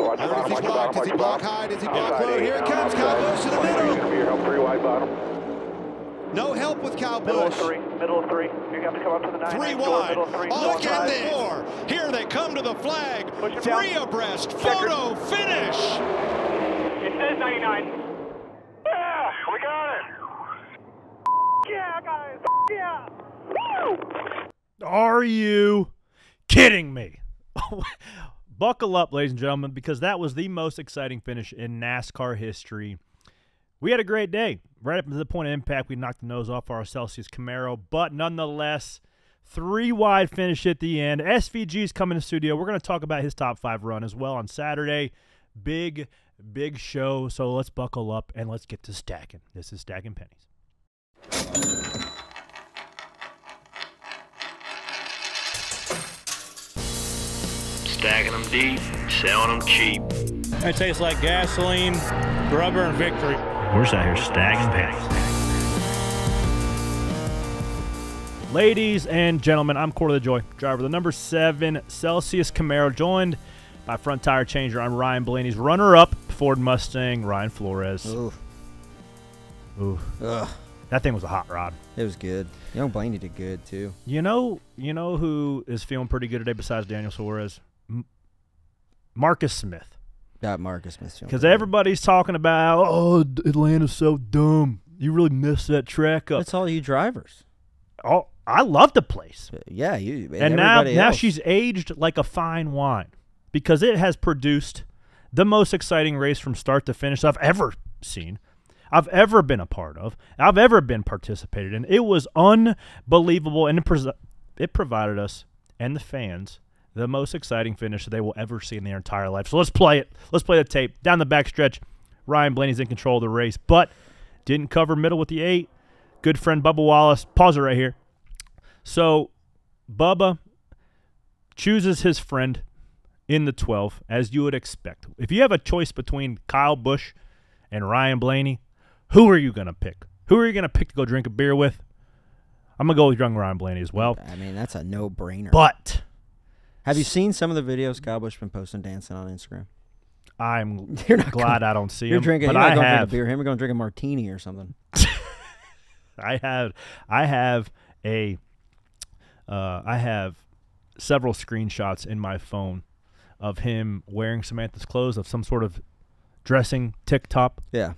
I don't know if he's blocked. Is he block high? Is he block low? Here it comes. Kyle Busch in the middle. No help with Kyle Busch. Middle of three. You're going to have to come up to the 9. Three wide. Look at this. Here they come to the flag. Three abreast. Photo finish. It says 99. Yeah, we got it. Yeah, guys. Yeah. Woo! Are you kidding me? Buckle up, ladies and gentlemen, because that was the most exciting finish in NASCAR history. We had a great day. Right up to the point of impact, we knocked the nose off our Celsius Camaro, but nonetheless, 3 wide finish at the end. SVG's coming to the studio. We're going to talk about his top 5 run as well on Saturday. Big show, so let's buckle up and let's get to stacking. This is Stacking Pennies. Stacking them deep, selling them cheap. It tastes like gasoline, rubber, and victory. We're just out here stacking pennies. Ladies and gentlemen, I'm Corey the Joy, driver of the number 7 Celsius Camaro, joined by front tire changer. I'm Ryan Blaney's runner-up Ford Mustang, Ryan Flores. Ooh. Ugh. That thing was a hot rod. It was good. Young Blaney did good too. You know who is feeling pretty good today besides Daniel Suarez? Marcus Smith. Got Marcus Smith. Because everybody's talking about, oh, Atlanta's so dumb. You really missed that track up. That's all you drivers. Oh, I love the place. Yeah, you and now she's aged like a fine wine because it has produced the most exciting race from start to finish I've ever seen, I've ever been a part of, I've ever been participated in. It was unbelievable, and it provided us and the fans the most exciting finish that they will ever see in their entire life. So let's play it. Let's play the tape. Down the backstretch, Ryan Blaney's in control of the race, but didn't cover middle with the 8. Good friend Bubba Wallace. Pause it right here. So Bubba chooses his friend in the 12, as you would expect. If you have a choice between Kyle Busch and Ryan Blaney, who are you going to pick? Who are you going to pick to go drink a beer with? I'm going to go with young Ryan Blaney as well. I mean, that's a no-brainer. But have you seen some of the videos Kyle Busch been posting dancing on Instagram? I'm glad I don't see him. You're going to drink a beer. Him, we're going to drink a martini or something. I have several screenshots in my phone of him wearing Samantha's clothes of some sort of dressing TikTok. Yeah.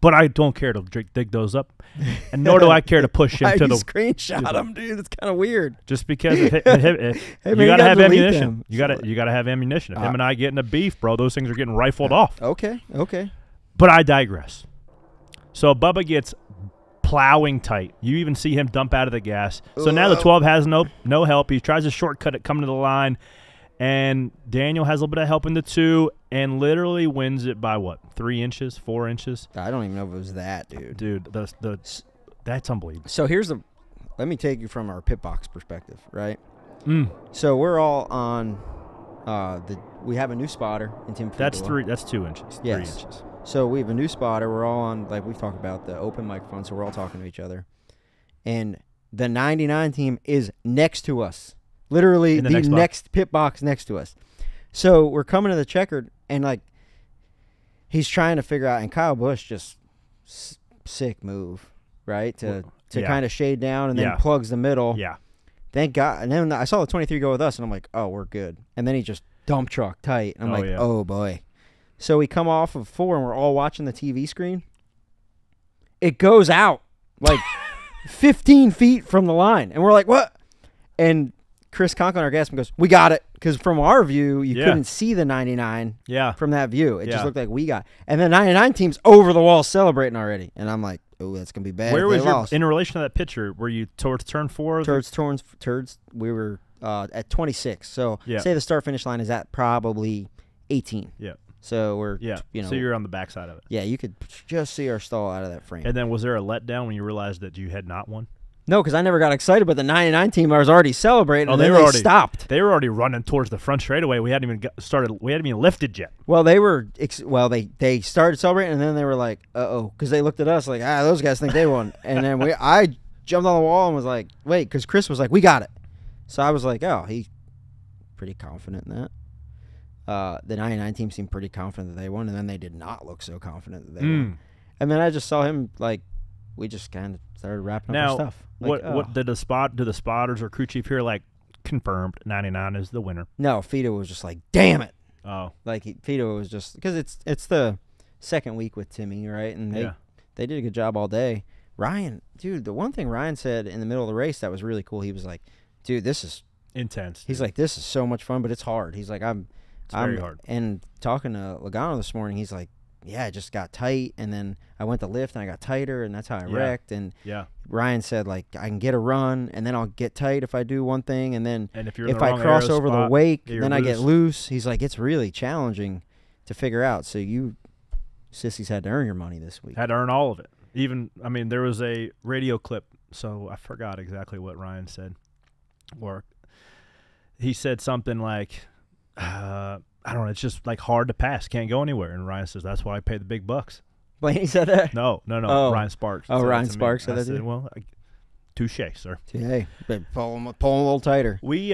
But I don't care to dig those up, and nor do I care to push him to the screenshot them, dude. It's kind of weird. Just because you got to have ammunition. You got to have ammunition. If him and I get in a beef, bro, those things are getting rifled off. Okay. But I digress. So Bubba gets plowing tight. You even see him dump out of the gas. So now the 12 has no help. He tries to shortcut it coming to the line, and Daniel has a little bit of help in the 2 and literally wins it by what? 3 inches, 4 inches? I don't even know if it was that, dude. Dude, that's unbelievable. So let me take you from our pit box perspective, right? So we're all on we have a new spotter in Team Fugalo. That's 2 inches. Yes. 3 inches. So we have a new spotter. We're all on, like we've talked about, the open microphone, so we're all talking to each other. And the 99 team is next to us. Literally the next pit box next to us. So we're coming to the checkered, and like he's trying to figure out, and Kyle Busch just sick move, right? To kind of shade down and then plugs the middle. Yeah. Thank God. And then I saw the 23 go with us, and I'm like, oh, we're good. And then he just dump truck tight. And I'm oh, boy. So we come off of 4, and we're all watching the TV screen. It goes out like 15 feet from the line. And we're like, what? And Chris Conklin, our gasman, goes, we got it. Because from our view, you couldn't see the 99 from that view. It just looked like we got it. And the 99 team's over the wall celebrating already. And I'm like, oh, that's going to be bad. Where was you in relation to that picture? Were you towards turn 4? Turds. We were at 26. So say the start-finish line is at probably 18. Yeah. So we're, so you're on the backside of it. Yeah, you could just see our stall out of that frame. And then was there a letdown when you realized that you had not won? No, because I never got excited, but the 99 team was already celebrating, and they stopped. They were already running towards the front straightaway. We hadn't even started. We hadn't even lifted yet. Well, they started celebrating, and then they were like, uh-oh, because they looked at us like, those guys think they won. And then I jumped on the wall and was like, wait, because Chris was like, we got it. So I was like, oh, he's pretty confident in that. the 99 team seemed pretty confident that they won, and then they did not look so confident that they won. And then I just saw him, like, we just kind of started wrapping up our stuff. Like, what did the spotters or crew chief here, like, confirmed 99 is the winner? No, Fido was just like, damn it. Oh. Like, Fido was just, because it's the second week with Timmy, right? And they did a good job all day. Ryan, dude, the one thing Ryan said in the middle of the race that was really cool, he was like, dude, this is intense. He's like, this is so much fun, but it's hard. He's like, it's very hard. And talking to Logano this morning, he's like, yeah, it just got tight, and then I went to lift, and I got tighter, and that's how I wrecked. And Ryan said, like, I can get a run, and then I'll get tight if I do one thing, and then if I cross over the wake, then I get loose. He's like, it's really challenging to figure out. So you sissies had to earn your money this week. Had to earn all of it. Even, I mean, there was a radio clip, so I forgot exactly what Ryan said. Or he said something like, I don't know, it's just like hard to pass, can't go anywhere. And Ryan says, that's why I pay the big bucks. Blaney said that? No, Ryan Sparks. Oh, Ryan Sparks said that to you? Well, touche, sir. Hey, pull him a little tighter. We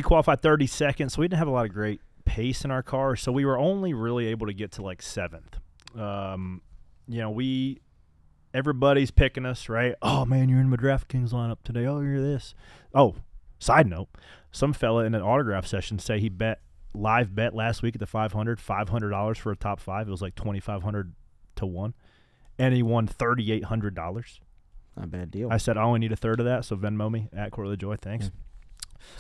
qualified 32nd, so we didn't have a lot of great pace in our car, so we were only really able to get to like 7th. Everybody's picking us, right? Oh, man, you're in my DraftKings lineup today. Oh, you're this. Oh, side note, some fella in an autograph session say he live bet last week at the 500, $500 for a top 5. It was like 2,500 to 1, and he won $3,800. Not a bad deal. I said I only need a third of that, so Venmo me at Corley Joy. Thanks.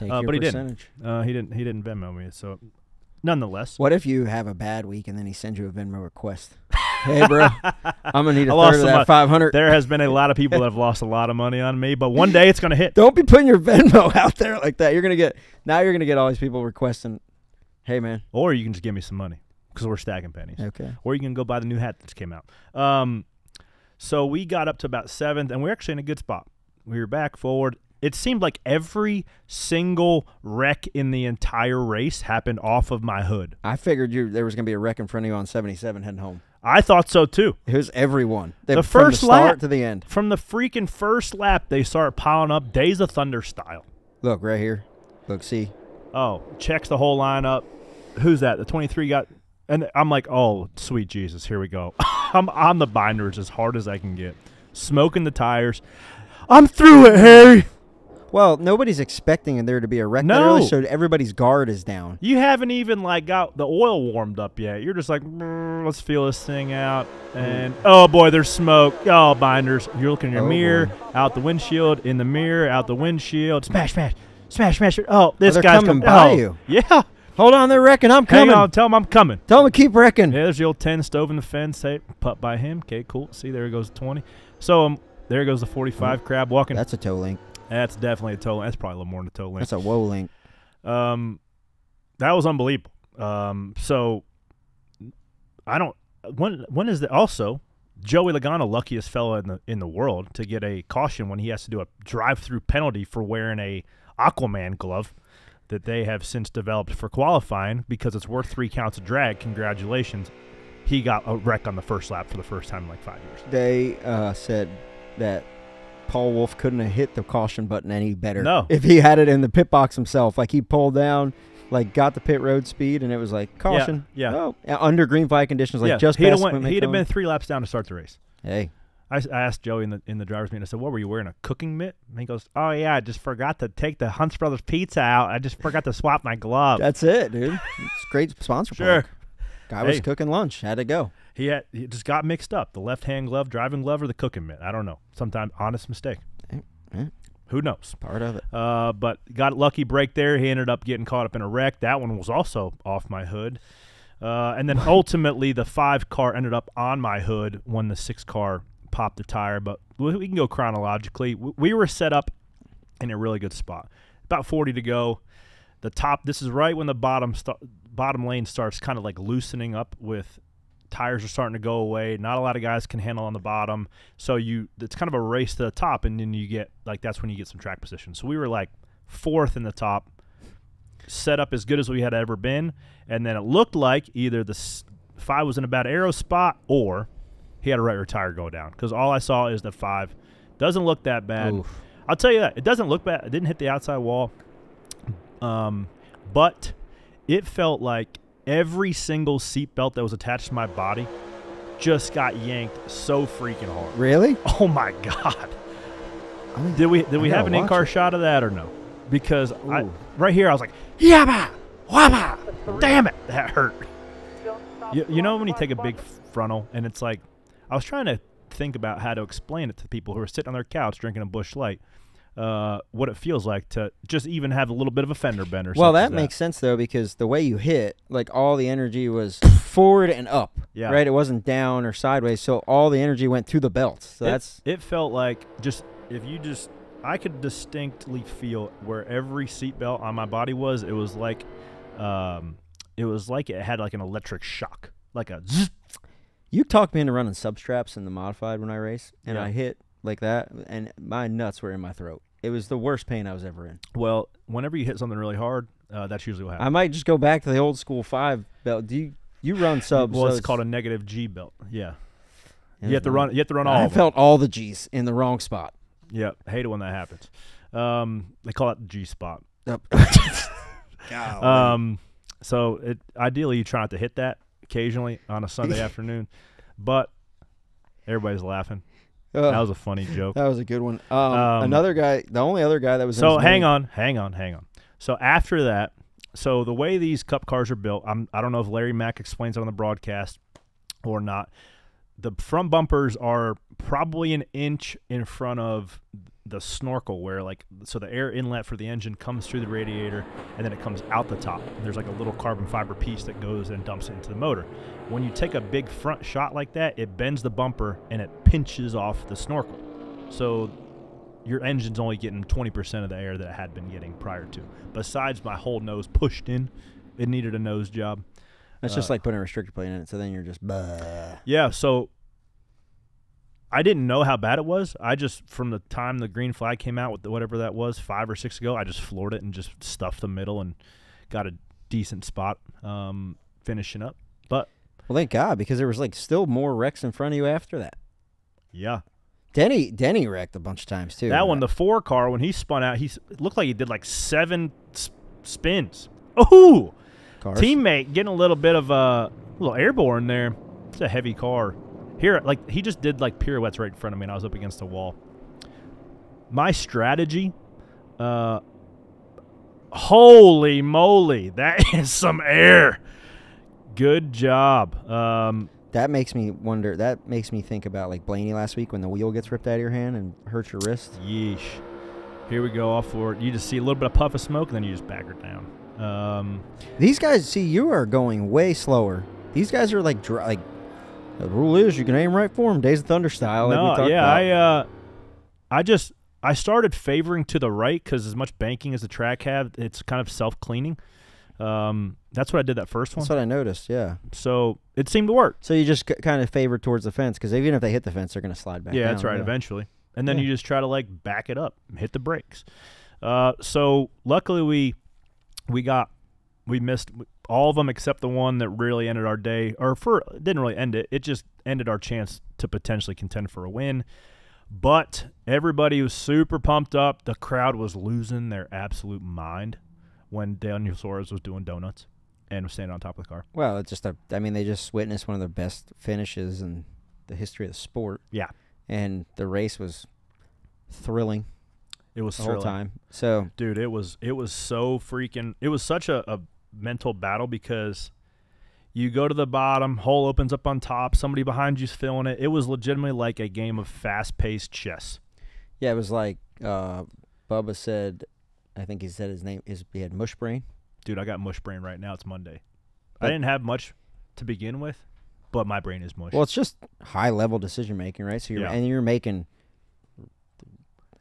Take your but percentage. He didn't Venmo me. So nonetheless, what if you have a bad week and then he sends you a Venmo request? Hey, bro, I'm gonna need a third of that 500. There has been a lot of people that have lost a lot of money on me, but one day it's gonna hit. Don't be putting your Venmo out there like that. You're gonna get all these people requesting. Hey, man. Or you can just give me some money because we're stacking pennies. Okay. Or you can go buy the new hat that just came out. So we got up to about 7th, and we're actually in a good spot. We were back forward. It seemed like every single wreck in the entire race happened off of my hood. I figured there was going to be a wreck in front of you on 77 heading home. I thought so, too. It was everyone. The first from the start lap, to the end. From the freaking first lap, they start piling up Days of Thunder style. Look, right here. Look, see. Oh, checks the whole lineup. Who's that? The 23 got – and I'm like, oh, sweet Jesus, here we go. I'm on the binders as hard as I can get. Smoking the tires. I'm through it, Harry. Well, nobody's expecting there to be a wreck. No. That really showed everybody's guard is down. You haven't even, like, got the oil warmed up yet. You're just like, let's feel this thing out. And, oh, boy, there's smoke. Oh, binders. You're looking in your mirror, out the windshield, in the mirror, out the windshield. Smash, smash, smash, smash. Oh, this guy's coming by you. Yeah. Hold on, they're wrecking. I'm coming. Hang on, tell him I'm coming. Tell him to keep wrecking. Yeah, there's the old 10 stove in the fence. Hey, putt by him. Okay, cool. See, there goes the 20. So there goes the 45 crab walking. That's a toe link. That's definitely a toe link. That's probably a little more than a toe link. That's a whoa link. That was unbelievable. So I don't. When is the also Joey Logano, luckiest fella in the world to get a caution when he has to do a drive-through penalty for wearing a Aquaman glove that they have since developed for qualifying because it's worth 3 counts of drag. Congratulations. He got a wreck on the first lap for the first time in like 5 years. They said that Paul Wolf couldn't have hit the caution button any better. No. If he had it in the pit box himself. Like, he pulled down, like, got the pit road speed, and it was like, caution. Yeah. Oh, under green flag conditions, like, just he'd past he'd have been 3 laps down to start the race. Hey. I asked Joey in the driver's meeting, I said, what were you wearing, a cooking mitt? And he goes, oh, yeah, I just forgot to take the Hunts Brothers pizza out. I just forgot to swap my glove. That's it, dude. It's great sponsor. Sure. Guy was cooking lunch. Had to go. He just got mixed up. The left-hand glove, driving glove, or the cooking mitt. I don't know. Sometimes honest mistake. Who knows? Part of it. But got a lucky break there. He ended up getting caught up in a wreck. That one was also off my hood. And then ultimately the 5 car ended up on my hood when the 6 car popped the tire. But we can go chronologically. We were set up in a really good spot. About 40 to go. The top, this is right when the bottom lane starts kind of like loosening up with tires are starting to go away. Not a lot of guys can handle on the bottom. So it's kind of a race to the top, and then you get, like, that's when you get some track position. So we were like 4th in the top, set up as good as we had ever been. And then it looked like either the 5 was in a bad aero spot or he had a right rear tire go down, because all I saw is the 5. Doesn't look that bad. Oof. I'll tell you that. It doesn't look bad. It didn't hit the outside wall. But it felt like every single seatbelt that was attached to my body just got yanked so freaking hard. Really? Oh my God. I mean, Did we have an in-car shot of that or no? Because right here I was like, yabba, wabba, damn it, that hurt. You know when you take a big frontal and it's like, I was trying to think about how to explain it to people who are sitting on their couch drinking a Busch Light, what it feels like to just even have a little bit of a fender bender. Well, that makes sense though, because the way you hit, like all the energy was forward and up, right? It wasn't down or sideways, so all the energy went through the belt. So it felt like I could distinctly feel where every seatbelt on my body was. It was like it had like an electric shock, like a zzz. You talked me into running substraps in the modified when I race, and I hit like that, and my nuts were in my throat. It was the worst pain I was ever in. Well, whenever you hit something really hard, that's usually what happens. I might just go back to the old school 5 belt. Do you run subs? Well, it's called a negative G belt. Yeah. You have to run all of them. I felt all the G's in the wrong spot. Yeah, hate it when that happens. They call it the G spot. So ideally you try not to hit that occasionally on a Sunday afternoon, but everybody's laughing. That was a funny joke. That was a good one. Another guy, the only other guy that was. So hang on. So after that, so the way these Cup cars are built, I don't know if Larry Mack explains it on the broadcast or not. The front bumpers are probably an inch in front of the snorkel, where so the air inlet for the engine comes through the radiator and then it comes out the top. There's like a little carbon fiber piece that goes and dumps it into the motor. When you take a big front shot like that, it bends the bumper and it pinches off the snorkel. So your engine's only getting 20% of the air that it had been getting prior to. Besides my whole nose pushed in, it needed a nose job. That's just like putting a restrictor plate in it, so then you're just bah. Yeah, so I didn't know how bad it was. I just, from the time the green flag came out with whatever that was, 5 or 6 ago, I just floored it and just stuffed the middle and got a decent spot finishing up. But well, thank God, because there was like still more wrecks in front of you after that. Yeah. Denny wrecked a bunch of times too. That one, the 4 car, when he spun out, it looked like he did like 7 spins. Oh! Teammate getting a little bit of a little airborne there. It's a heavy car. Here, like he just did like pirouettes right in front of me, and I was up against a wall. My strategy, holy moly, that is some air. Good job. That makes me wonder. That makes me think about like Blaney last week when the wheel gets ripped out of your hand and hurts your wrist. Yeesh. Here we go off for it. You just see a little bit of puff of smoke, and then you just back her down. These guys, see, you are going way slower. These guys are like the rule is you can aim right for them, Days of Thunder style. I started favoring to the right because as much banking as the track had, it's kind of self-cleaning. That's what I did that first one. That's what I noticed, yeah. So it seemed to work. So you just kind of favored towards the fence because even if they hit the fence, they're going to slide back down. That's right, eventually. And then you just try to like back it up, hit the brakes. So luckily we missed all of them except the one that really ended our day, didn't really end it. It just ended our chance to potentially contend for a win. But everybody was super pumped up. The crowd was losing their absolute mind when Daniel Suarez was doing donuts and was standing on top of the car. Well, it's just they just witnessed one of the best finishes in the history of the sport. Yeah. And the race was thrilling. It was the whole time. So, dude, it was so freaking. It was such a mental battle because you go to the bottom, hole opens up on top, somebody behind you's filling it. It was legitimately like a game of fast-paced chess. Yeah, it was like Bubba said. I think he said his name is. He had mush brain. Dude, I got mush brain right now. It's Monday. I didn't have much to begin with, but my brain is mush. Well, it's just high-level decision-making, right? So you're making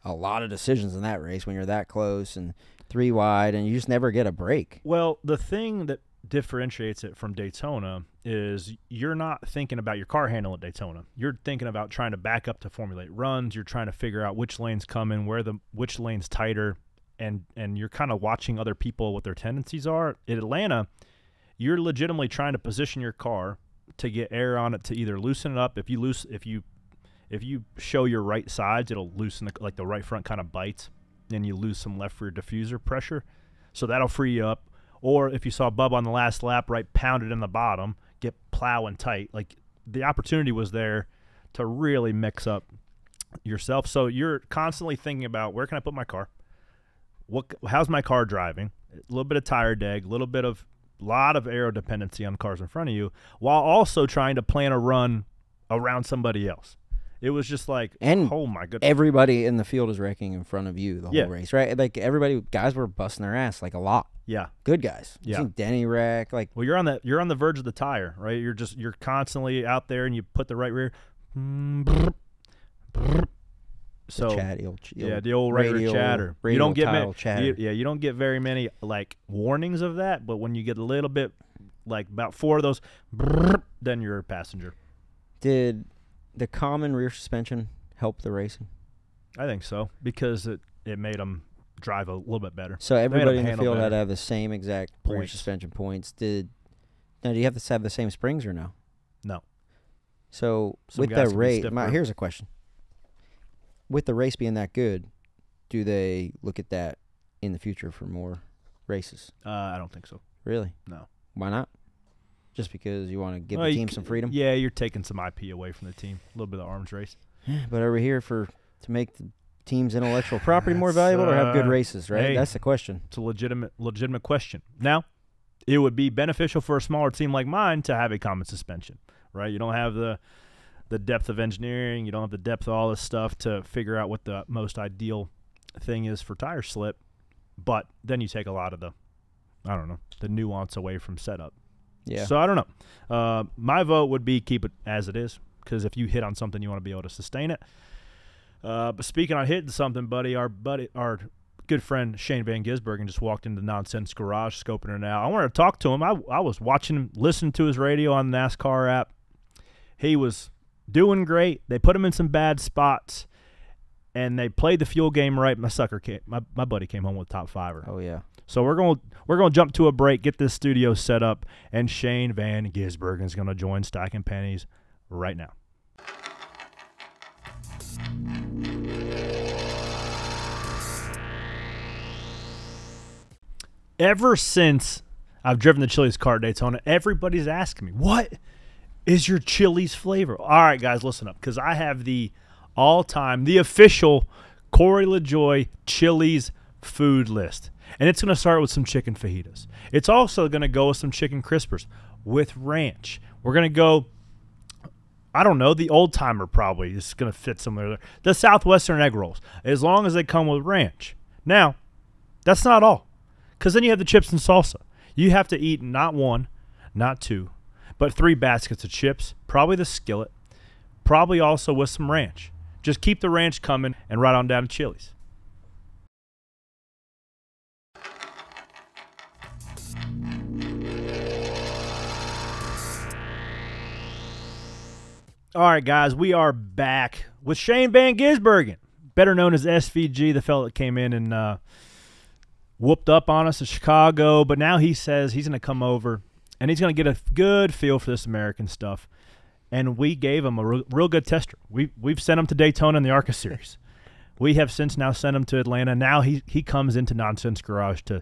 a lot of decisions in that race when you're that close and 3 wide, and you just never get a break. Well, the thing that differentiates it from Daytona is you're not thinking about your car handle at Daytona. You're thinking about trying to back up to formulate runs. You're trying to figure out which lanes come in, which lane's tighter, and you're kind of watching other people, what their tendencies are. At Atlanta, you're legitimately trying to position your car to get air on it to either loosen it up. If you show your right sides, it'll loosen like the right front kind of bites, and you lose some left rear diffuser pressure. So that'll free you up. Or if you saw Bubba on the last lap, right, pounded in the bottom, get plowing tight. Like, the opportunity was there to really mix up yourself. So you're constantly thinking about, where can I put my car? How's my car driving? A little bit of tire deg, a lot of aero dependency on cars in front of you, while also trying to plan a run around somebody else. It was just like, oh my goodness. Everybody in the field is wrecking in front of you the whole race, right? Like, guys were busting their ass, like, a lot. Yeah. Good guys. Yeah. I've seen Denny wreck. Like, well, you're on the verge of the tire, right? You're constantly out there, and you put the right rear. So the old radio chatter. You don't get you don't get very many like warnings of that, but when you get a little bit, like about 4 of those, then you're a passenger. Did the common rear suspension help the racing? I think so, because it made them drive a little bit better. So everybody in the field had to have the same exact rear suspension points. Do you have to have the same springs or no? No. So with the race, here's a question. With the race being that good, do they look at that in the future for more races? I don't think so. Really? No. Why not? Just because you want to give the team some freedom? Yeah, you're taking some IP away from the team. A little bit of arms race. But are we here to make the team's intellectual property more valuable or have good races, right? Hey, that's the question. It's a legitimate question. Now, it would be beneficial for a smaller team like mine to have a common suspension, right? You don't have the depth of engineering. You don't have the depth of all this stuff to figure out what the most ideal thing is for tire slip. But then you take a lot of the nuance away from setup. Yeah. So I don't know. My vote would be keep it as it is, because if you hit on something, you want to be able to sustain it. But speaking on hitting something, our good friend Shane van Gisbergen just walked into Nonsense Garage, scoping it out. I wanted to talk to him. I was watching him, listening to his radio on the NASCAR app. He was doing great. They put him in some bad spots, and they played the fuel game right. My buddy came home with top 5er. Oh yeah. So we're gonna jump to a break, get this studio set up, and Shane van Gisbergen is gonna join Stacking Pennies right now. Ever since I've driven the Chili's car at Daytona, everybody's asking me, what is your Chili's flavor? All right, guys, listen up, because I have the official Corey LaJoy Chili's food list. And it's going to start with some chicken fajitas. It's also going to go with some chicken crispers with ranch. We're going to go, I don't know, the old timer probably is going to fit somewhere there. The Southwestern egg rolls, as long as they come with ranch. Now, that's not all, because then you have the chips and salsa. You have to eat not 1, not 2, but 3 baskets of chips, probably the skillet, probably also with some ranch. Just keep the ranch coming and right on down to Chili's. All right, guys, we are back with Shane van Gisbergen, better known as SVG, the fellow that came in and whooped up on us in Chicago. But now he says he's going to come over, and he's going to get a good feel for this American stuff. And we gave him a real good tester. We've sent him to Daytona in the ARCA Series. We have since now sent him to Atlanta. Now he comes into Nonsense Garage to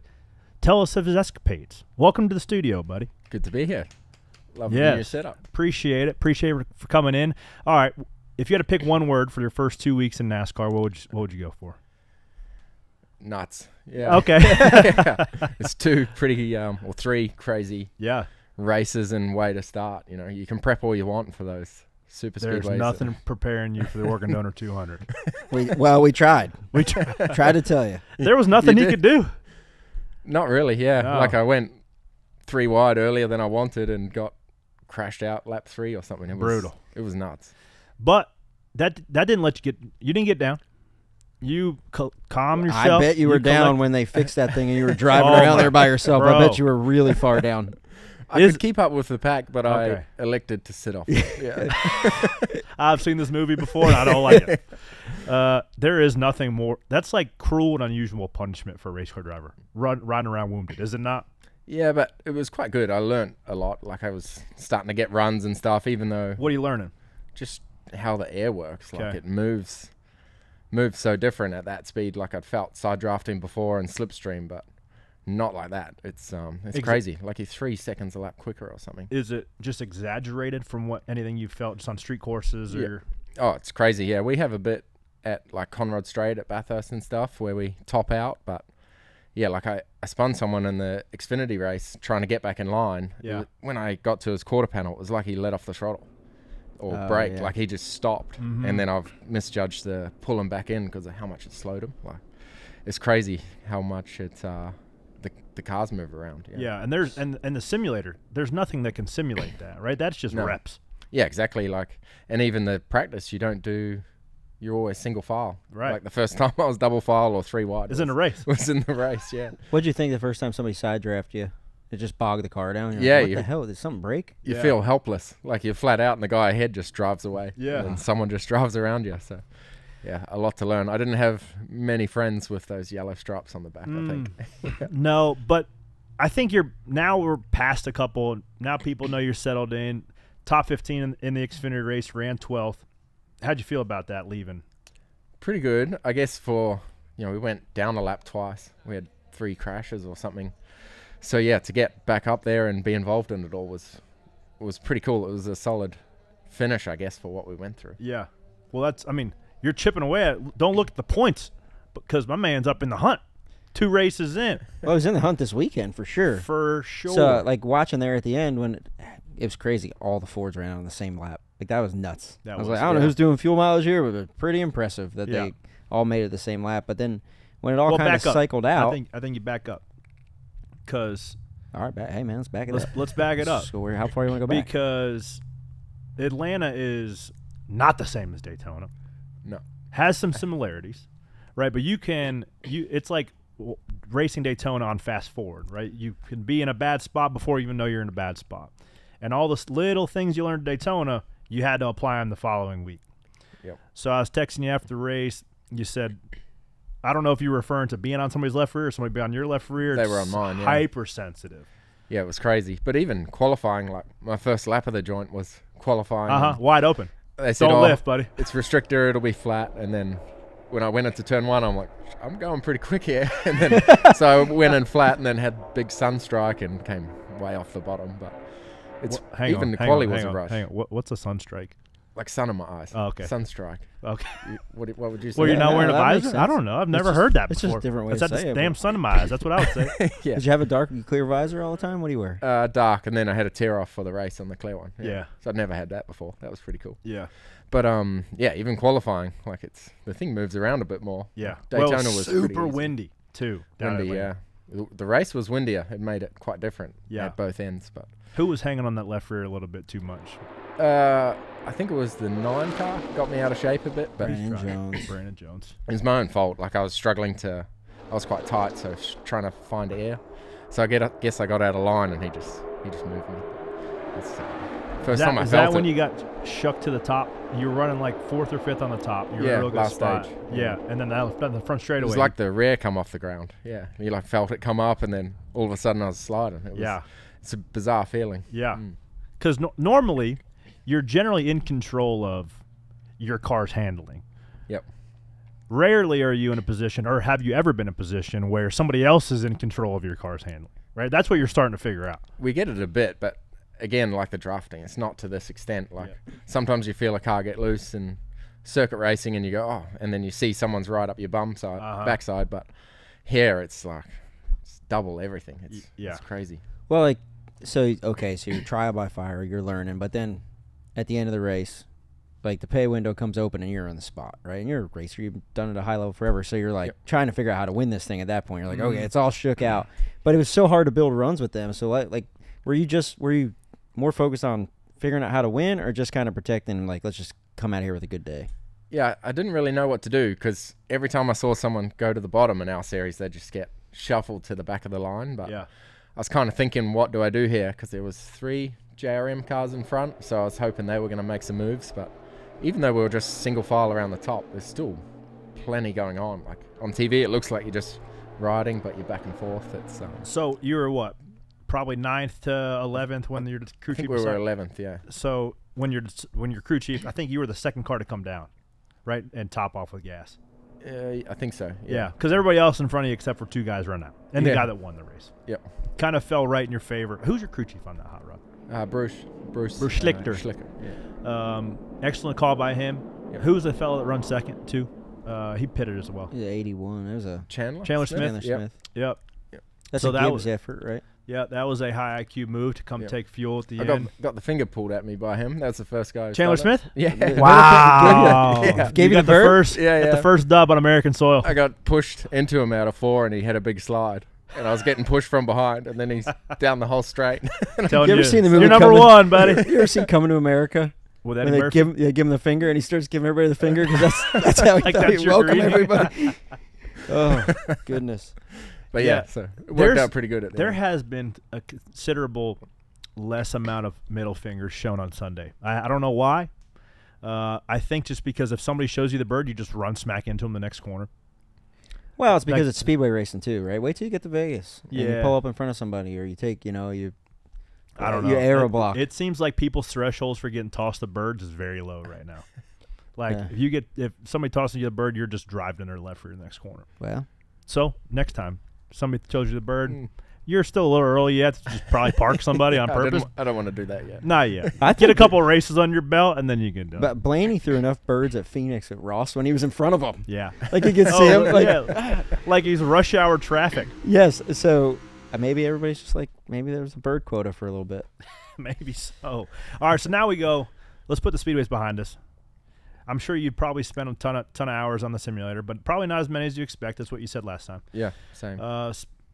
tell us of his escapades. Welcome to the studio, buddy. Good to be here. Love your setup. Appreciate it. Appreciate it for coming in. All right, if you had to pick one word for your first 2 weeks in NASCAR, what would you go for? Nuts. Yeah. Okay. Yeah. It's 2 pretty or 3 crazy races and way to start. You know, you can prep all you want for those super speedways. There's nothing preparing you for the Organ Donor 200. We tried. We tried to tell you. There was nothing he could do. Not really. Yeah. No. Like I went 3 wide earlier than I wanted and got crashed out lap 3 or something. It was brutal. It was nuts. But that didn't let you didn't get down. You calm yourself. I bet you were down when they fixed that thing and you were driving around there by yourself. Bro. I bet you were really far down. I could keep up with the pack, but I elected to sit off. Yeah. I've seen this movie before and I don't like it. There is nothing more. That's like cruel and unusual punishment for a race car driver. Riding around wounded, is it not? Yeah, but it was quite good. I learned a lot. Like I was starting to get runs and stuff, even though... What are you learning? Just how the air works. Like it moves so different at that speed. Like I'd felt side drafting before and slipstream, but not like that. It's crazy. Like you're 3 seconds a lap quicker or something. Is it just exaggerated from what anything you felt just on street courses or? Oh, it's crazy. Yeah, we have a bit at like Conrod Straight at Bathurst and stuff where we top out, but yeah, like I spun someone in the Xfinity race trying to get back in line. Yeah. When I got to his quarter panel, it was like he let off the throttle or braked. Like he just stopped, and then I've misjudged the pulling back in because of how much it slowed him. Like it's crazy how much it's the cars move around. Yeah, and there's and the simulator, there's nothing that can simulate that, right? That's just reps. Yeah, exactly. Like, and even the practice, you don't do. You're always single file. Right. Like the first time I was double file or 3 wide. It's in the race. Was in the race. Yeah. What'd you think the first time somebody side drafted you? It just bogged the car down. You're Yeah. like, what the hell? Did something break? You feel helpless. Like you're flat out, and the guy ahead just drives away. Yeah. And someone just drives around you. So. Yeah, a lot to learn. I didn't have many friends with those yellow stripes on the back, I think. No, but I think we're past a couple. Now people know you're settled in. Top 15 in the Xfinity race, ran 12th. How'd you feel about that leaving? Pretty good. I guess we went down a lap twice. We had 3 crashes or something. So, yeah, to get back up there and be involved in it all was pretty cool. It was a solid finish, I guess, for what we went through. Yeah. Well, you're chipping away at. Don't look at the points because my man's up in the hunt. 2 races in. Well, I was in the hunt this weekend for sure. For sure. So, like, watching there at the end when it was crazy. All the Fords ran on the same lap. Like, that was nuts. I was like, I don't know who's doing fuel mileage here, but it was pretty impressive that they all made it the same lap. But then when it all kind of cycled out. I think you back up. Because. All right, hey, man, let's back it up. Let's back it up. So how far you want to go back? Because Atlanta is not the same as Daytona. No. Has some similarities, right? But it's like racing Daytona on fast forward, right? You can be in a bad spot before you even know you're in a bad spot. And all the little things you learned at Daytona, you had to apply them the following week. Yep. So I was texting you after the race. You said, I don't know if you were referring to being on somebody's left rear or somebody being on your left rear. They were on mine, yeah. Hypersensitive. Yeah, it was crazy. But even qualifying, like my first lap of the joint was qualifying. Wide open. They said, don't lift, buddy. It's restrictor, it'll be flat. And then when I went into turn 1, I'm like, I'm going pretty quick here. And then so I went in flat and then had big sun strike and came way off the bottom. But it's the quali was a rush. Hang on. What's a sun strike? Like sun in my eyes. Oh, okay. Sun strike. Okay. What would you say? Well, you're not wearing a visor? I don't know. I've never heard that before. It's just a different way to say it. Damn sun in my eyes. That's what I would say. Yeah. Did you have a dark and clear visor all the time? What do you wear? Dark, and then I had a tear off for the race on the clear one. Yeah. So I'd never had that before. That was pretty cool. Yeah. But even qualifying, like the thing moves around a bit more. Yeah. Daytona was super windy too. Windy, yeah. The race was windier. It made it quite different at both ends. But who was hanging on that left rear a little bit too much? I think it was the 9 car got me out of shape a bit. But Brandon Jones. It was my own fault. Like I was struggling I was quite tight, so trying to find air. So I guess I got out of line, and he just moved me. First time I felt it. Is that when you got shucked to the top? You were running like 4th or 5th on the top. You were in a real good spot. Stage. Yeah, and then the front straightaway. It was like the rear come off the ground. Yeah, you like felt it come up, and then all of a sudden I was sliding. It's a bizarre feeling. Yeah, because normally you're generally in control of your car's handling. Yep. Rarely are you in a position, or have you ever been in a position where somebody else is in control of your car's handling, right? That's what you're starting to figure out. We get it a bit, but again, like the drafting, it's not to this extent. Like sometimes you feel a car get loose in circuit racing and you go, oh, and then you see someone's right up your backside. But here it's like, it's double everything. It's crazy. Well, so you're trial by fire, you're learning, but then at the end of the race, like the pay window comes open and you're on the spot, right? And you're a racer, you've done it at a high level forever, so you're like trying to figure out how to win this thing at that point. You're like, okay, it's all shook out. But it was so hard to build runs with them. So were you more focused on figuring out how to win, or just kind of protecting, like, let's just come out here with a good day? Yeah, I didn't really know what to do, because every time I saw someone go to the bottom in our series, they'd just get shuffled to the back of the line. But I was kind of thinking, what do I do here? Because there was 3 JRM cars in front, so I was hoping they were going to make some moves. But even though we were just single file around the top, there's still plenty going on. Like on TV, it looks like you're just riding, but you're back and forth. It's so you were what? Probably 9th to 11th when you're crew chief. I think we were 11th, yeah. So when you're crew chief, I think you were the second car to come down, right, and top off with gas. I think so. Yeah, because everybody else in front of you except for 2 guys run out. And the guy that won the race. Yep. Kind of fell right in your favor. Who's your crew chief on that hot rod? Bruce Schlichter. Yeah. Excellent call by him. Yep. Who's the fellow that runs second, too? He pitted as well. Yeah, 81. It was a Chandler Smith. Yep. That's So a that Gibbs was effort, right? Yeah, that was a high IQ move to come take fuel at the end. Got the finger pulled at me by him. That's the first guy. Chandler Smith? Yeah. Wow. Gave you the first, the first dub on American soil. I got pushed into him out of 4, and he had a big slide. And I was getting pushed from behind, and then he's down the whole straight. You ever seen the movie You're number 1, buddy. You ever seen Coming to America? With When Eddie they Murphy? give him the finger, and he starts giving everybody the finger because that's how he Like thought that's he'd your welcome greeting? everybody. Oh, goodness. But Yeah. so it worked out pretty good at the There end. has been a considerable less amount of middle fingers shown on Sunday. I don't know why. I think just because if somebody shows you the bird, you just run smack into them the next corner. Well, it's because it's speedway racing too, right? Wait till you get to Vegas. And you Yeah. pull up in front of somebody, or you take, you I don't know. You aero block. It seems like people's thresholds for getting tossed the birds is very low right now. Like if somebody tosses you the bird, you're just driving to their left for your next corner. Well, so next time somebody tells you the bird, you're still a little early yet to just probably park somebody on purpose. I don't want to do that yet. Not yet. Get a couple of races on your belt, and then you can do it. But Blaney threw enough birds at Phoenix at Ross when he was in front of them. Yeah. Like you could see him. Like he's rush hour traffic. Yes. So maybe everybody's just like, maybe there was a bird quota for a little bit. Maybe so. All right, so now we go. Let's put the speedways behind us. I'm sure you probably spent a ton of hours on the simulator, but probably not as many as you expect. That's what you said last time. Yeah, same.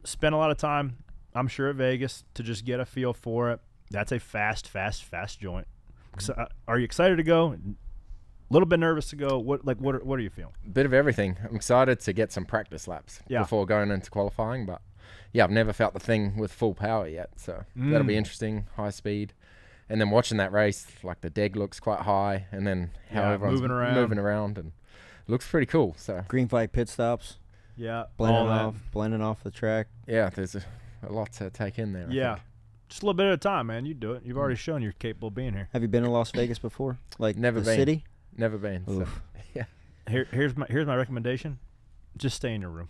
Spent a lot of time, I'm sure, at Vegas to just get a feel for it. That's a fast joint. Are you excited to go? A little bit nervous to go. What are you feeling? Bit of everything. I'm excited to get some practice laps before going into qualifying, but yeah, I've never felt the thing with full power yet, so that'll be interesting. High speed. And then watching that race, like the deg looks quite high, and then how everyone's moving around, and it looks pretty cool. So green flag pit stops. Yeah, blending off the track. Yeah, there's a lot to take in there. Yeah, just a little bit at a time, man. You do it. You've already shown you're capable of being here. Have you been to Las Vegas before? Like never the been. City? Never been. So, yeah. Here's my recommendation. Just stay in your room.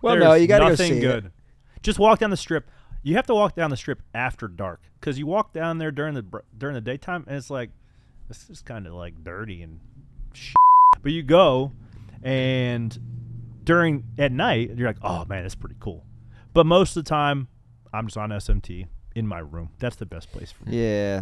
No, you got to go see nothing good. it. Just walk down the strip. You have to walk down the strip after dark because you walk down there during the daytime and it's like this is kind of like dirty and shit. But you go and at night you're like, oh man, that's pretty cool. But most of the time I'm just on SMT in my room. That's the best place for me. Yeah,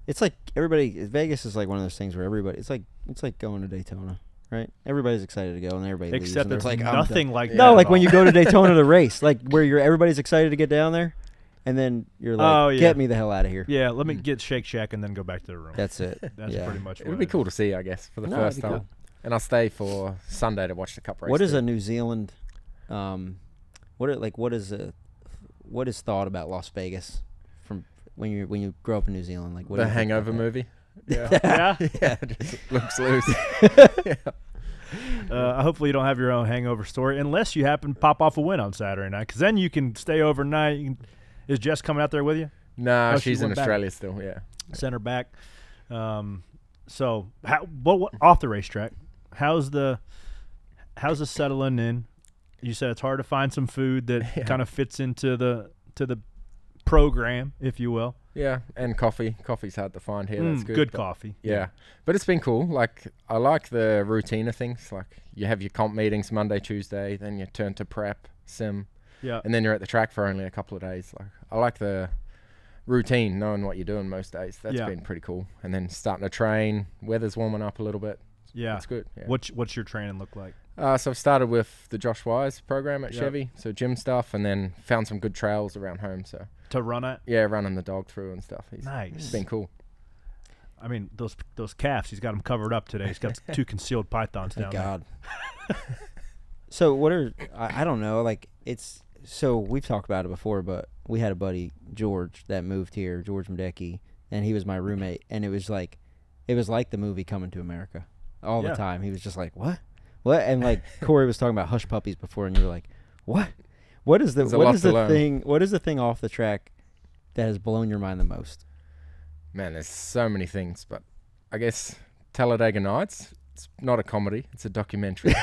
it's like Vegas is like one of those things where everybody. It's like going to Daytona. Right, everybody's excited to go, and everybody leaves. Except and there's like nothing like that. No, like when you go to Daytona to race, like where everybody's excited to get down there, and then you're like, get me the hell out of here. Yeah, let me get Shake Shack and then go back to the room. That's it. That's pretty much. It'll be cool to see, I guess, for the first time. Cool. And I'll stay for Sunday to watch the Cup race. What is a New Zealand? What is thought about Las Vegas from when you grow up in New Zealand? Like what the Hangover movie. Yeah. Yeah, just looks loose. Hopefully you don't have your own hangover story unless you happen to pop off a win on Saturday night, because then you can stay overnight. Is Jess coming out there with you? Nah, she's in Australia still. Yeah, send her back. So what off the racetrack? How's the settling in? You said it's hard to find some food that kind of fits into the program, if you will. Yeah, and coffee. Coffee's hard to find here. That's good. Good coffee. Yeah, but it's been cool. Like I like the routine of things. Like you have your comp meetings Monday, Tuesday, then you turn to prep, sim, and then you're at the track for only a couple of days. Like I like the routine, knowing what you're doing most days. That's been pretty cool. And then starting to train. Weather's warming up a little bit. Yeah, it's good. Yeah. What's your training look like? So I've started with the Josh Wise program at Chevy, so gym stuff, and then found some good trails around home. So to run it, running the dog through and stuff. Nice, it's been cool. I mean, those calves, he's got them covered up today. He's got 2 concealed pythons down there. God. So what are I don't know. Like so we've talked about it before, but we had a buddy George that moved here, George Mdecki, and he was my roommate, and it was like the movie Coming to America all the time. He was just like, what? And like Corey was talking about Hush Puppies before, and you were like, what? What is the thing off the track that has blown your mind the most? Man, there's so many things, but I guess Talladega Nights It's not a comedy. It's a documentary.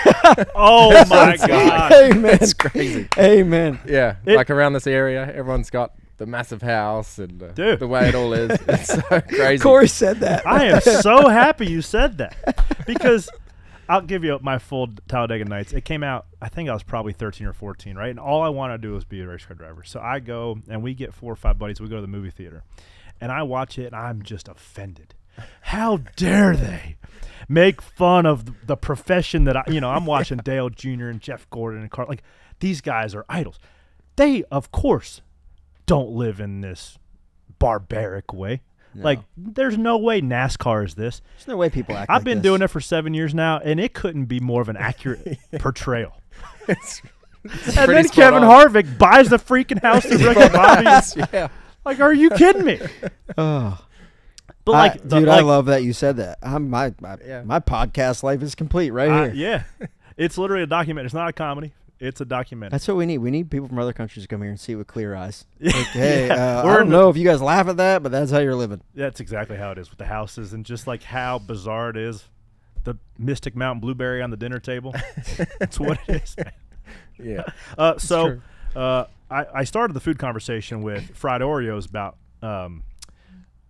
Oh, my God. Amen. It's crazy. Amen. Yeah. Like around this area, everyone's got the massive house and the way it all is. It's so crazy. Corey said that. I am so happy you said that because I'll give you my full Talladega Nights. It came out, I think I was probably 13 or 14, right? And all I want to do is be a race car driver. So I go and we get 4 or 5 buddies. We go to the movie theater. And I watch it and I'm just offended. How dare they make fun of the profession that I'm watching Dale Jr. and Jeff Gordon and Carl. Like, these guys are idols. They, of course, don't live in this barbaric way. No. Like, there's no way NASCAR is this. There's no way people act I've like been this. doing it for 7 years now, and it couldn't be more of an accurate portrayal. It's and then Kevin Harvick buys the freaking house to Ricky Bobby. Yeah. Like, are you kidding me? Oh. But like, dude, I love that you said that. My podcast life is complete right here. Yeah, it's literally a documentary. It's not a comedy. It's a documentary. That's what we need. We need people from other countries to come here and see it with clear eyes. Like, hey, I don't know if you guys laugh at that, but that's how you're living. That's exactly how it is with the houses and just like how bizarre it is. The Mystic Mountain Blueberry on the dinner table. That's what it is, man. Yeah. So I started the food conversation with fried Oreos about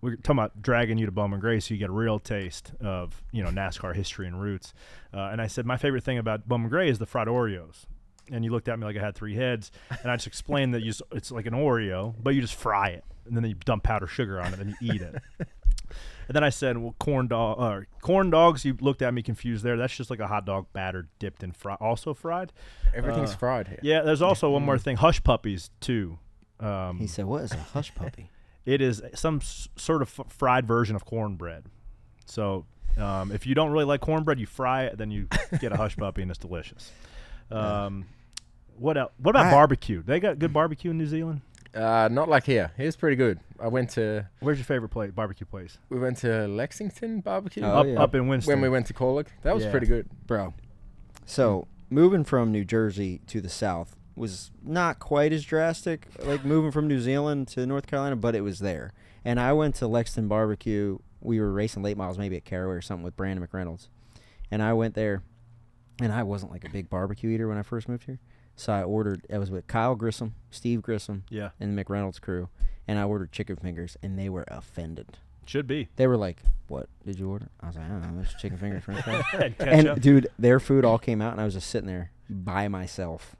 we're talking about dragging you to Bowman Gray so you get a real taste of, NASCAR history and roots. And I said, my favorite thing about Bowman Gray is the fried Oreos. And you looked at me like I had 3 heads. And I just explained that it's like an Oreo, but you just fry it. And then you dump powdered sugar on it, and you eat it. And then I said, well, corn dogs, you looked at me confused there. That's just like a hot dog batter dipped in also fried. Everything's fried here. Yeah, there's also one more thing, hush puppies, too. He said, what is a hush puppy? It is some sort of fried version of cornbread. So if you don't really like cornbread, you fry it, then you get a hush puppy, and it's delicious. What else? What about barbecue? They got good barbecue in New Zealand? Not like here. Here's pretty good. I went to... Where's your favorite barbecue place? We went to Lexington Barbecue. Up in Winston. When we went to Corlick. That was pretty good. Bro. So, moving from New Jersey to the South was not quite as drastic, like moving from New Zealand to North Carolina, but it was there. And I went to Lexington Barbecue. We were racing late models, maybe at Caraway or something with Brandon McReynolds. And I went there, and I wasn't like a big barbecue eater when I first moved here. So I was with Kyle Grissom, Steve Grissom, and the McReynolds crew, and I ordered chicken fingers, and they were offended. Should be. They were like, what did you order? I was like, I don't know, it's chicken fingers, french fries. And, dude, their food all came out, and I was just sitting there by myself.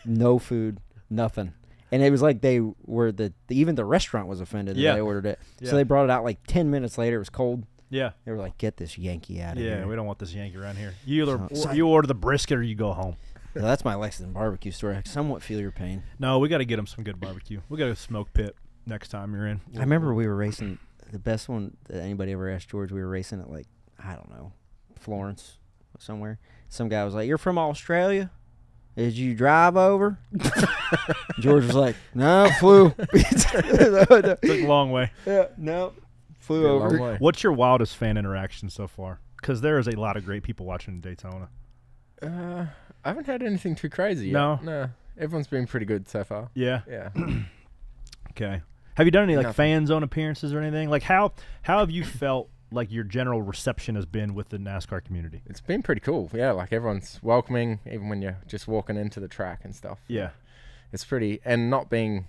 No food, nothing. And it was like they were even the restaurant was offended that I ordered it. Yeah. So they brought it out like 10 minutes later. It was cold. Yeah. They were like, get this Yankee out of here. Yeah, we don't want this Yankee around here. You order the brisket or you go home. So that's my Lexington barbecue story. I somewhat feel your pain. No, we got to get them some good barbecue. We got a smoke pit next time you're in. I remember we were racing, the best one that anybody ever asked George, we were racing at like, I don't know, Florence or somewhere. Some guy was like, you're from Australia? Did you drive over? George was like, no, flew. Took a long way. Yeah, no, flew over. What's your wildest fan interaction so far? Because there is a lot of great people watching Daytona. I haven't had anything too crazy yet. No. Everyone's been pretty good so far. Yeah? Yeah. Okay. Have you done any fan zone appearances or anything? Like how have you felt like your general reception has been with the NASCAR community? It's been pretty cool. Yeah, like everyone's welcoming, even when you're just walking into the track and stuff. Yeah. It's pretty, and not being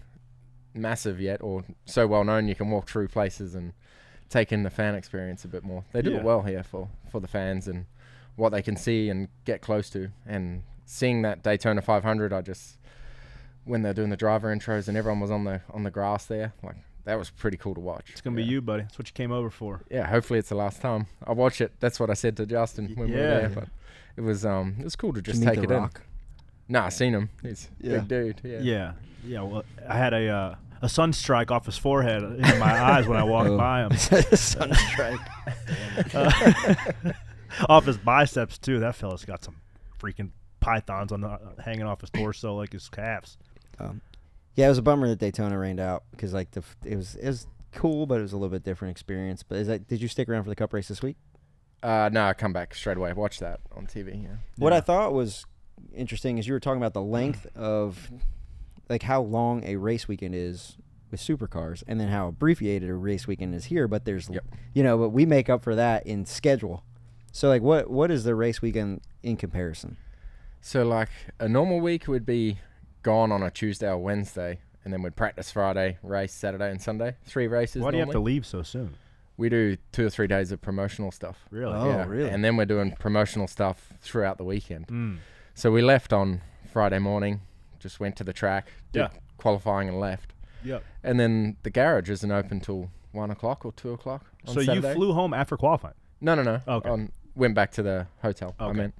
massive yet or so well known, you can walk through places and take in the fan experience a bit more. They do it well here for the fans and what they can see and get close to. And seeing that Daytona 500, when they're doing the driver intros and everyone was on the grass there, like that was pretty cool to watch. It's gonna be you, buddy. That's what you came over for. Yeah, hopefully it's the last time I watch it. That's what I said to Justin when we were there. But it was cool to just take it in. Nah, I seen him. He's a big dude. Yeah. Well, I had a sunstrike off his forehead in my eyes when I walked by him. Sunstrike. Off his biceps too. That fella's got some freaking pythons hanging off his torso like his calves. Yeah, it was a bummer that Daytona rained out because like it was cool, but it was a little bit different experience. But did you stick around for the Cup race this week? No, I come back straight away. Watch that on TV. Yeah. What I thought was interesting is you were talking about the length of like how long a race weekend is with supercars, and then how abbreviated a race weekend is here. But there's but we make up for that in schedule. So, like, what is the race weekend in comparison? So, like, a normal week would be gone on a Tuesday or Wednesday, and then we'd practice Friday, race Saturday and Sunday. 3 races. Why do you have to normally. leave so soon? We do 2 or 3 days of promotional stuff. Really? Oh, Yeah. really? And then we're doing promotional stuff throughout the weekend. Mm. So we left on Friday morning, just went to the track, did qualifying and left. Yep. And then the garage isn't open till 1 o'clock or 2 o'clock on So Saturday. you flew home after qualifying? No. Okay. Went back to the hotel. Okay. I meant.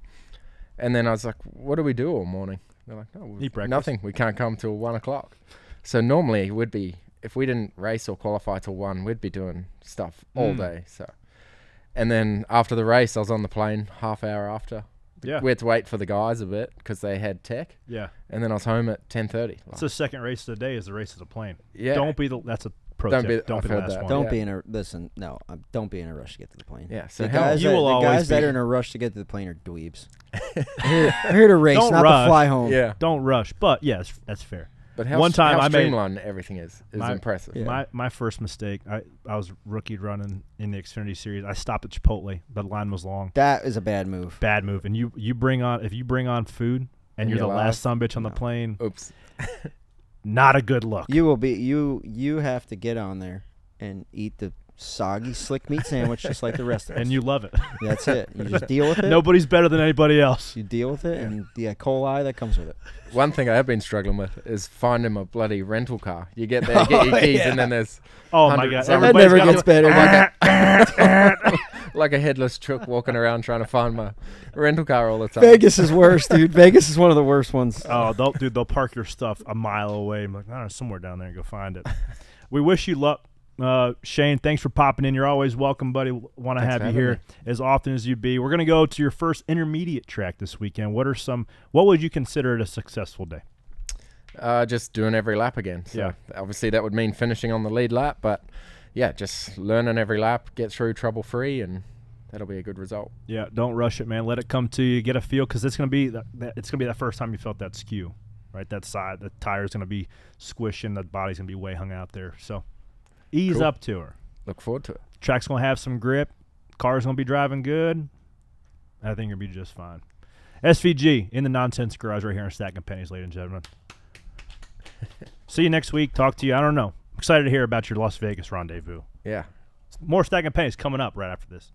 And then I was like, what do we do all morning? They're like, no, Eat breakfast. nothing. We can't come till 1 o'clock. So normally it would be, if we didn't race or qualify till 1, we'd be doing stuff all day. So, and then after the race, I was on the plane half hour after. Yeah. We had to wait for the guys a bit because they had tech. Yeah. And then I was home at 10:30. It's the second race of the day is the race of the plane. Yeah. that's a pro Don't tip. be- Don't I've be the heard last that. one. Don't Yeah. be in a don't be in a rush to get to the plane. Yeah. So The how- guys, You will the always guys that be- are in a rush to get to the plane are dweebs. They're here to race, Don't not rush. to fly home. yeah. Don't rush. But yes, that's fair. But how, One time how I made- streamlined everything is impressive. Yeah. My first mistake, I was rookie running in the Xfinity Series. I stopped at Chipotle. The line was long. That is a bad move. Bad move. And if you bring on food and you're the last sumbitch on the plane, Oops. not a good look. You will be you have to get on there and eat the soggy slick meat sandwich just like the rest of us. And you love it. That's it. You just deal with it. Nobody's better than anybody else. You deal with it and the E. coli that comes with it. One thing I have been struggling with is finding a bloody rental car. You get there, get your keys, and then there's Oh my 100 God! some- That Everybody's never got gets better. like a headless chook walking around trying to find my rental car all the time. Vegas is worse, dude. Vegas is one of the worst ones. Oh, they'll park your stuff a mile away. I'm like, I don't know, somewhere down there and go find it. We wish you luck. Shane, thanks for popping in. You're always welcome, buddy. Want to have you here as often as you be. We're going to go to your first intermediate track this weekend. What would you consider a successful day? Just doing every lap again. So obviously that would mean finishing on the lead lap, but yeah, just learning every lap, get through trouble free, and that'll be a good result. Yeah, don't rush it, man. Let it come to you. Get a feel, because it's gonna be that first time you felt that skew, right? That side, the tire's gonna be squishing, the body's gonna be way hung out there. So ease up to her. Look forward to it. Track's gonna have some grip. Car's gonna be driving good. I think you'll be just fine. SVG in the Nonsense Garage right here in Stacking Pennies, ladies and gentlemen. See you next week. Talk to you. I don't know. Excited to hear about your Las Vegas rendezvous. Yeah. More Stacking Pennies coming up right after this.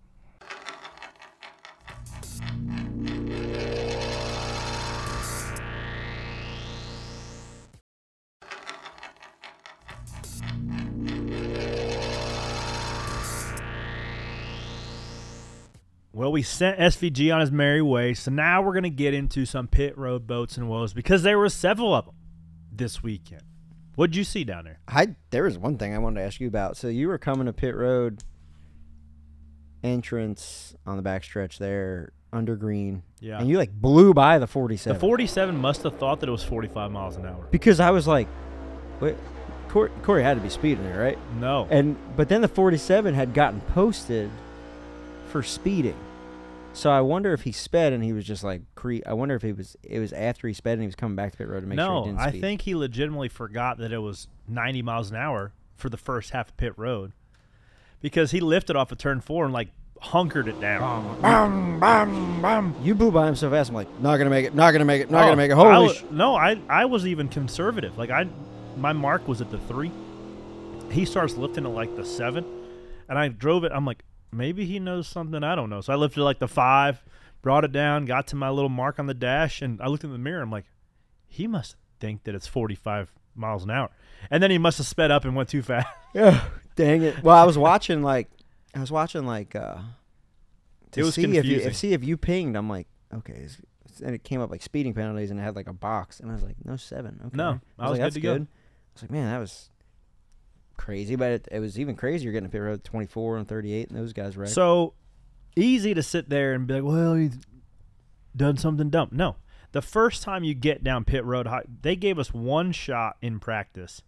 Well, we sent SVG on his merry way, so now we're going to get into some pit road boats and woes, because there were several of them this weekend. What did you see down there? There was one thing I wanted to ask you about. So you were coming to pit road entrance on the backstretch there, under green. Yeah. And you, like, blew by the 47. The 47 must have thought that it was 45 miles an hour. Because I was like, wait, Corey had to be speeding there, right? No. But then the 47 had gotten posted for speeding. So I wonder if he sped and he was just like I wonder if it was after he sped and he was coming back to pit road to make sure he didn't speed. I think he legitimately forgot that it was 90 miles an hour for the first half of pit road, because he lifted off of turn 4 and like hunkered it down. Bam, bam, bam. You blew by him so fast. I'm like, not gonna make it, not gonna make it, not gonna make it. Holy sh! No, I was even conservative. Like my mark was at the 3. He starts lifting at like the 7, and I drove it. I'm like, maybe he knows something I don't know. So I lifted like the 5, brought it down, got to my little mark on the dash, and I looked in the mirror. I'm like, he must think that it's 45 miles an hour. And then he must have sped up and went too fast. Yeah, dang it. Well, I was watching to It was see confusing. if you pinged. I'm like, okay. And it came up like speeding penalties, and it had like a box, and I was like, no 7. Okay. No, I was like, good that's to go. good. I was like, man, that was crazy, but it was even crazier getting to pit road 24 and 38, and those guys right. So easy to sit there and be like, well, he's done something dumb. No. The first time you get down pit road, they gave us one shot in practice.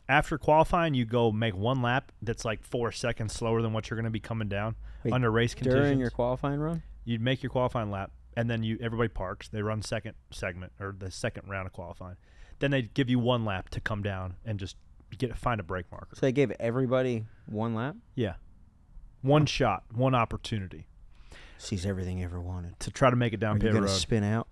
After qualifying, you go make one lap that's like 4 seconds slower than what you're going to be coming down under race conditions. During your qualifying run? You'd make your qualifying lap, and then everybody parks. They run second segment, or the second round of qualifying. Then they give you one lap to come down and just find a brake marker. So they gave everybody one lap? Yeah. One shot, one opportunity. sees everything you ever wanted. To try to make it down pit road. Are you going to spin out?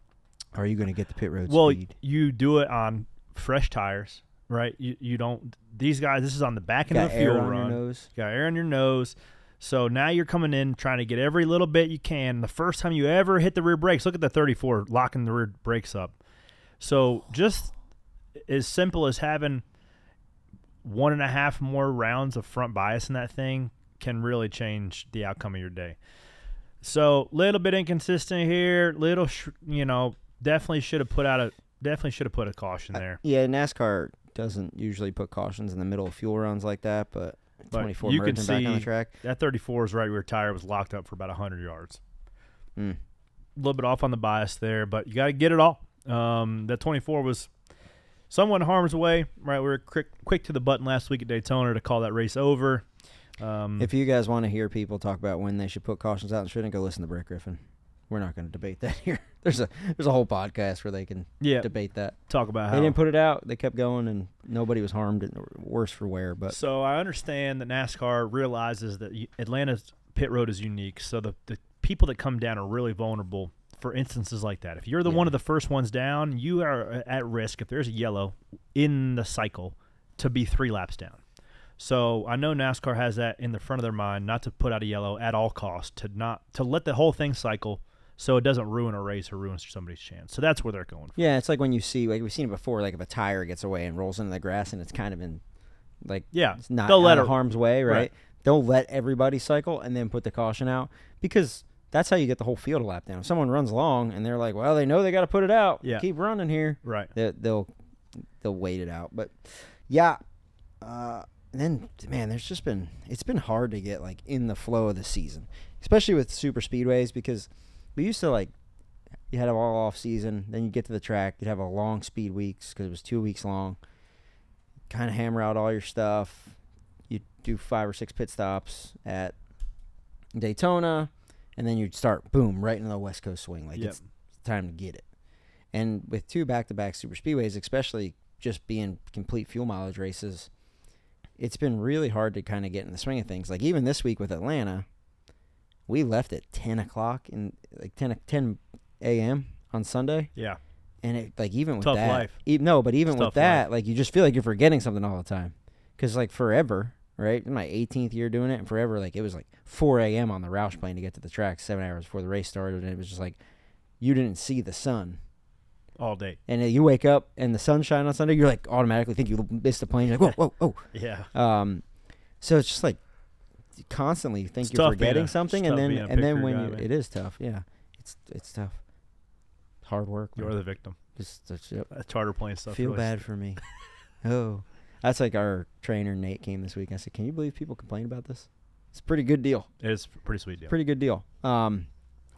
Or are you going to get the pit road speed? Well, you do it on fresh tires, right? You don't – these guys, this is on the back end of the fuel run. Got air on your nose. Got air on your nose. So now you're coming in trying to get every little bit you can. The first time you ever hit the rear brakes, look at the 34 locking the rear brakes up. So just as simple as having 1.5 more rounds of front bias in that thing can really change the outcome of your day. So little bit inconsistent here, little definitely should have put a caution there. Yeah, NASCAR doesn't usually put cautions in the middle of fuel runs like that, but 24 you can merging see back on the track. That 34's right rear tire was locked up for about 100 yards. A little bit off on the bias there, but you got to get it all. That 24 was somewhat in harm's way. Right, we were quick to the button last week at Daytona to call that race over. If you guys want to hear people talk about when they should put cautions out and shouldn't, go listen to Brett Griffin. We're not going to debate that here. There's a whole podcast where they can debate that. Talk about how they didn't put it out. They kept going, and nobody was harmed. Worse for wear. But so I understand that NASCAR realizes that Atlanta's pit road is unique. So the people that come down are really vulnerable for instances like that. If you're one of the first ones down, you are at risk, if there's a yellow in the cycle, to be 3 laps down. So I know NASCAR has that in the front of their mind, not to put out a yellow at all costs, to let the whole thing cycle so it doesn't ruin a race or ruins somebody's chance. So that's where they're going for. Yeah, it's like when you see, like we've seen it before, like if a tire gets away and rolls into the grass and it's kind of in, like, it's not out of harm's way, right? They'll let everybody cycle and then put the caution out because that's how you get the whole field a lap down. If someone runs long and they're like, well, they know they got to put it out. Keep running here. Right. They'll wait it out. But, yeah. Then, man, it's been hard to get, like, in the flow of the season, especially with super speedways because we used to, like, you had all off season, then you get to the track, you'd have a long speed weeks because it was 2 weeks long, kind of hammer out all your stuff, you'd do 5 or 6 pit stops at Daytona, and then you'd start, boom, right into the West Coast swing. Like, it's time to get it. And with 2 back-to-back super speedways, especially just being complete fuel mileage races, it's been really hard to kind of get in the swing of things. Like, even this week with Atlanta, we left at 10 o'clock, like 10 a.m. on Sunday. Yeah. And it, like, even with tough that. Life. But even it's with that, like, you just feel like you're forgetting something all the time. Because, like, forever, right? In my 18th year doing it, and forever, like, it was like 4 a.m. on the Roush plane to get to the track 7 hours before the race started. And it was just like, you didn't see the sun all day. And you wake up and the sun's shining on Sunday, you're like automatically think you missed the plane. You're like, whoa. Yeah. So it's just like you constantly think it's you're forgetting something, and then when guy, it is tough. Yeah, it's tough. Hard work. You're the victim. That charter plane stuff. Feel bad for me. Oh, that's like our trainer Nate came this week. I said, "Can you believe people complain about this? It's a pretty good deal. It is a pretty sweet deal. Pretty good deal.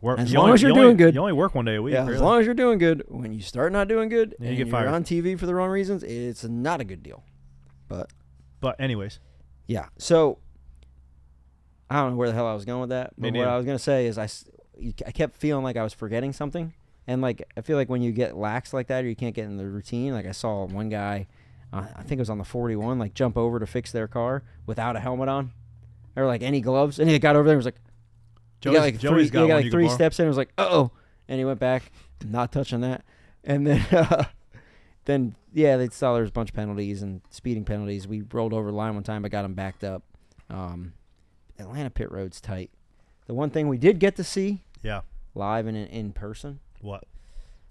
As long as you're doing good. You only work one day a week. Yeah, really. As long as you're doing good. When you start not doing good and you get you're fired on TV for the wrong reasons, it's not a good deal. But anyways. Yeah. So I don't know where the hell I was going with that. But what I was going to say is I kept feeling like I was forgetting something. And, like, I feel like when you get lax like that or you can't get in the routine, like I saw one guy, I think it was on the 41, like jump over to fix their car without a helmet on or, like, any gloves. And he got over there and was like, Joey's got like 3 steps in and was like, uh-oh. And he went back, not touching that. And then, they saw there was a bunch of penalties and speeding penalties. We rolled over the line one time. I got him backed up. Atlanta pit road's tight. The one thing we did get to see live and in person. What?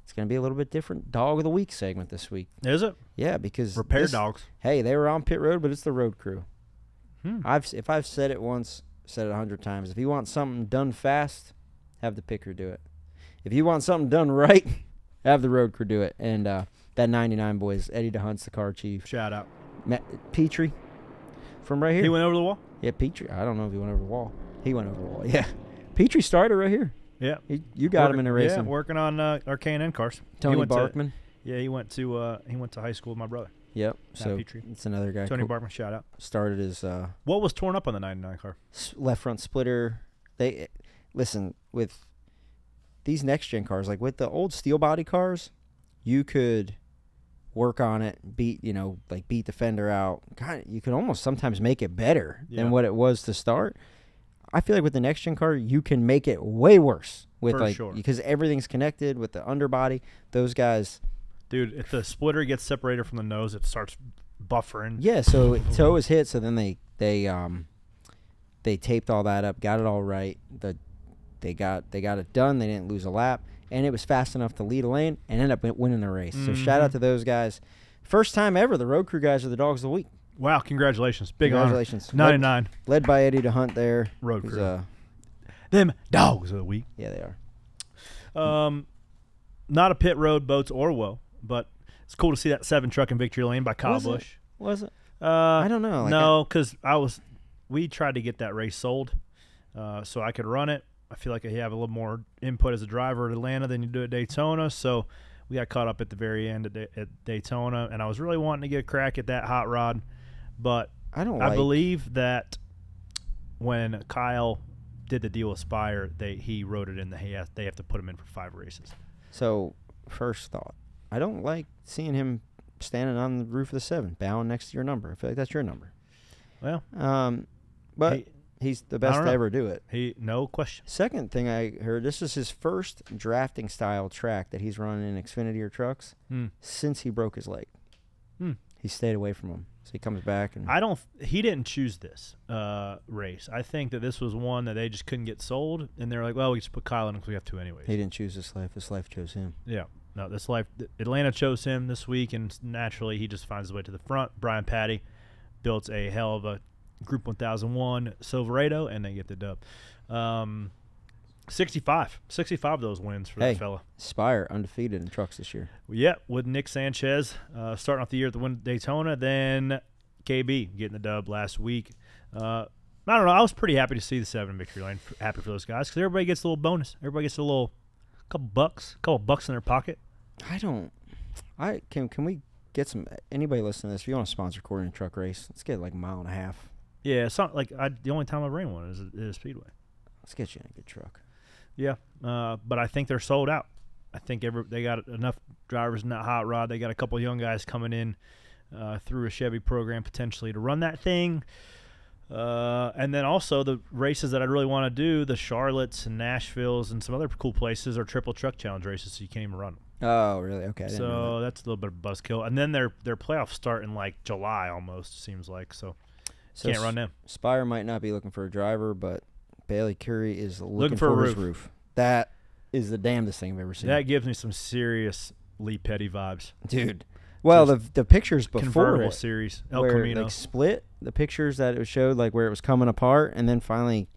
It's going to be a little bit different Dog of the Week segment this week. Is it? Yeah, because repair dogs. Hey, they were on pit road, but it's the road crew. If I've said it once, said it 100 times. If you want something done fast, have the picker do it. If you want something done right, have the road crew do it. And that 99 boys, Eddie DeHunt's the car chief. Shout out. Matt Petrie from right here. He went over the wall? Yeah, Petrie. I don't know if he went over the wall. He went over the wall. Yeah. Petrie started right here. Yeah. You got him in a race. Yeah, working on our K&N cars. Tony Barkman. He went to high school with my brother. Yep. Matt So Petrie. it's another guy. Tony Barkman, shout out. Started his what was torn up on the 99 car? Left front splitter. Listen, with these next gen cars, like with the old steel body cars, you could work on it, beat the fender out. God, you could almost sometimes make it better than what it was to start. I feel like with the next gen car, you can make it way worse with For sure. because everything's connected with the underbody. Those guys, dude, if the splitter gets separated from the nose, it starts buffering. yeah. So it was hit. So then they taped all that up, got it all right. They got it done. They didn't lose a lap, and it was fast enough to lead a lane and end up winning the race. So shout out to those guys. First time ever, the road crew guys are the dogs of the week. Wow, congratulations. Big Congratulations. honor. 99. Led by Eddie DeHunt there. Road crew. Them dogs of the week. Yeah, they are. Not a pit road, boats, or woe, but it's cool to see that 7 truck in victory lane by Kyle Busch. Was it? I don't know. No, because we tried to get that race sold so I could run it. I feel like I have a little more input as a driver at Atlanta than you do at Daytona, so we got caught up at the very end at Daytona, and I was really wanting to get a crack at that hot rod. But I believe that when Kyle did the deal with Spire, he wrote it in they have to put him in for 5 races. So, first thought, I don't like seeing him standing on the roof of the 7, bowing next to your number. I feel like that's your number. Well, but he's the best to ever do it. No question. Second thing I heard, this is his first drafting style track that he's running in Xfinity or trucks since he broke his leg. He stayed away from him. So he comes back and he didn't choose this race. I think that this was one that they just couldn't get sold, and they're like, well, we just put Kyle in because we have to anyways. He didn't choose this life. This life chose him. Yeah. No, Atlanta chose him this week, and naturally he just finds his way to the front. Brian Patty built a hell of a Group 1001 Silverado, and they get the dub. 65 of those wins for that fella. Spire undefeated in trucks this year. Yeah, with Nick Sanchez starting off the year at the win Daytona, then KB getting the dub last week. I don't know. I was pretty happy to see the 7 victory lane. Happy for those guys because everybody gets a little bonus. Everybody gets a couple bucks in their pocket. Can we get some? Anybody listening to this? If you want to sponsor Corey in a truck race, let's get like a mile and a half. Yeah, it's not like the only time I've ran one is Speedway. Let's get you in a good truck. Yeah, but I think they're sold out. I think they got enough drivers in that hot rod. They got a couple young guys coming in through a Chevy program potentially to run that thing. And then also the races that I'd really want to do, the Charlottes and Nashvilles and some other cool places are triple truck challenge races, so you can't even run them. Oh, really? Okay. So that's a little bit of buzzkill. And then their playoffs start in like July almost, seems like. So can't run them. Spire might not be looking for a driver, but Bailey Curry is looking for his roof. That is the damnedest thing I've ever seen. That gives me some serious Lee Petty vibes. Dude. Well, the pictures before convertible it, series, El where Camino. Like split, the pictures that it showed like where it was coming apart and then finally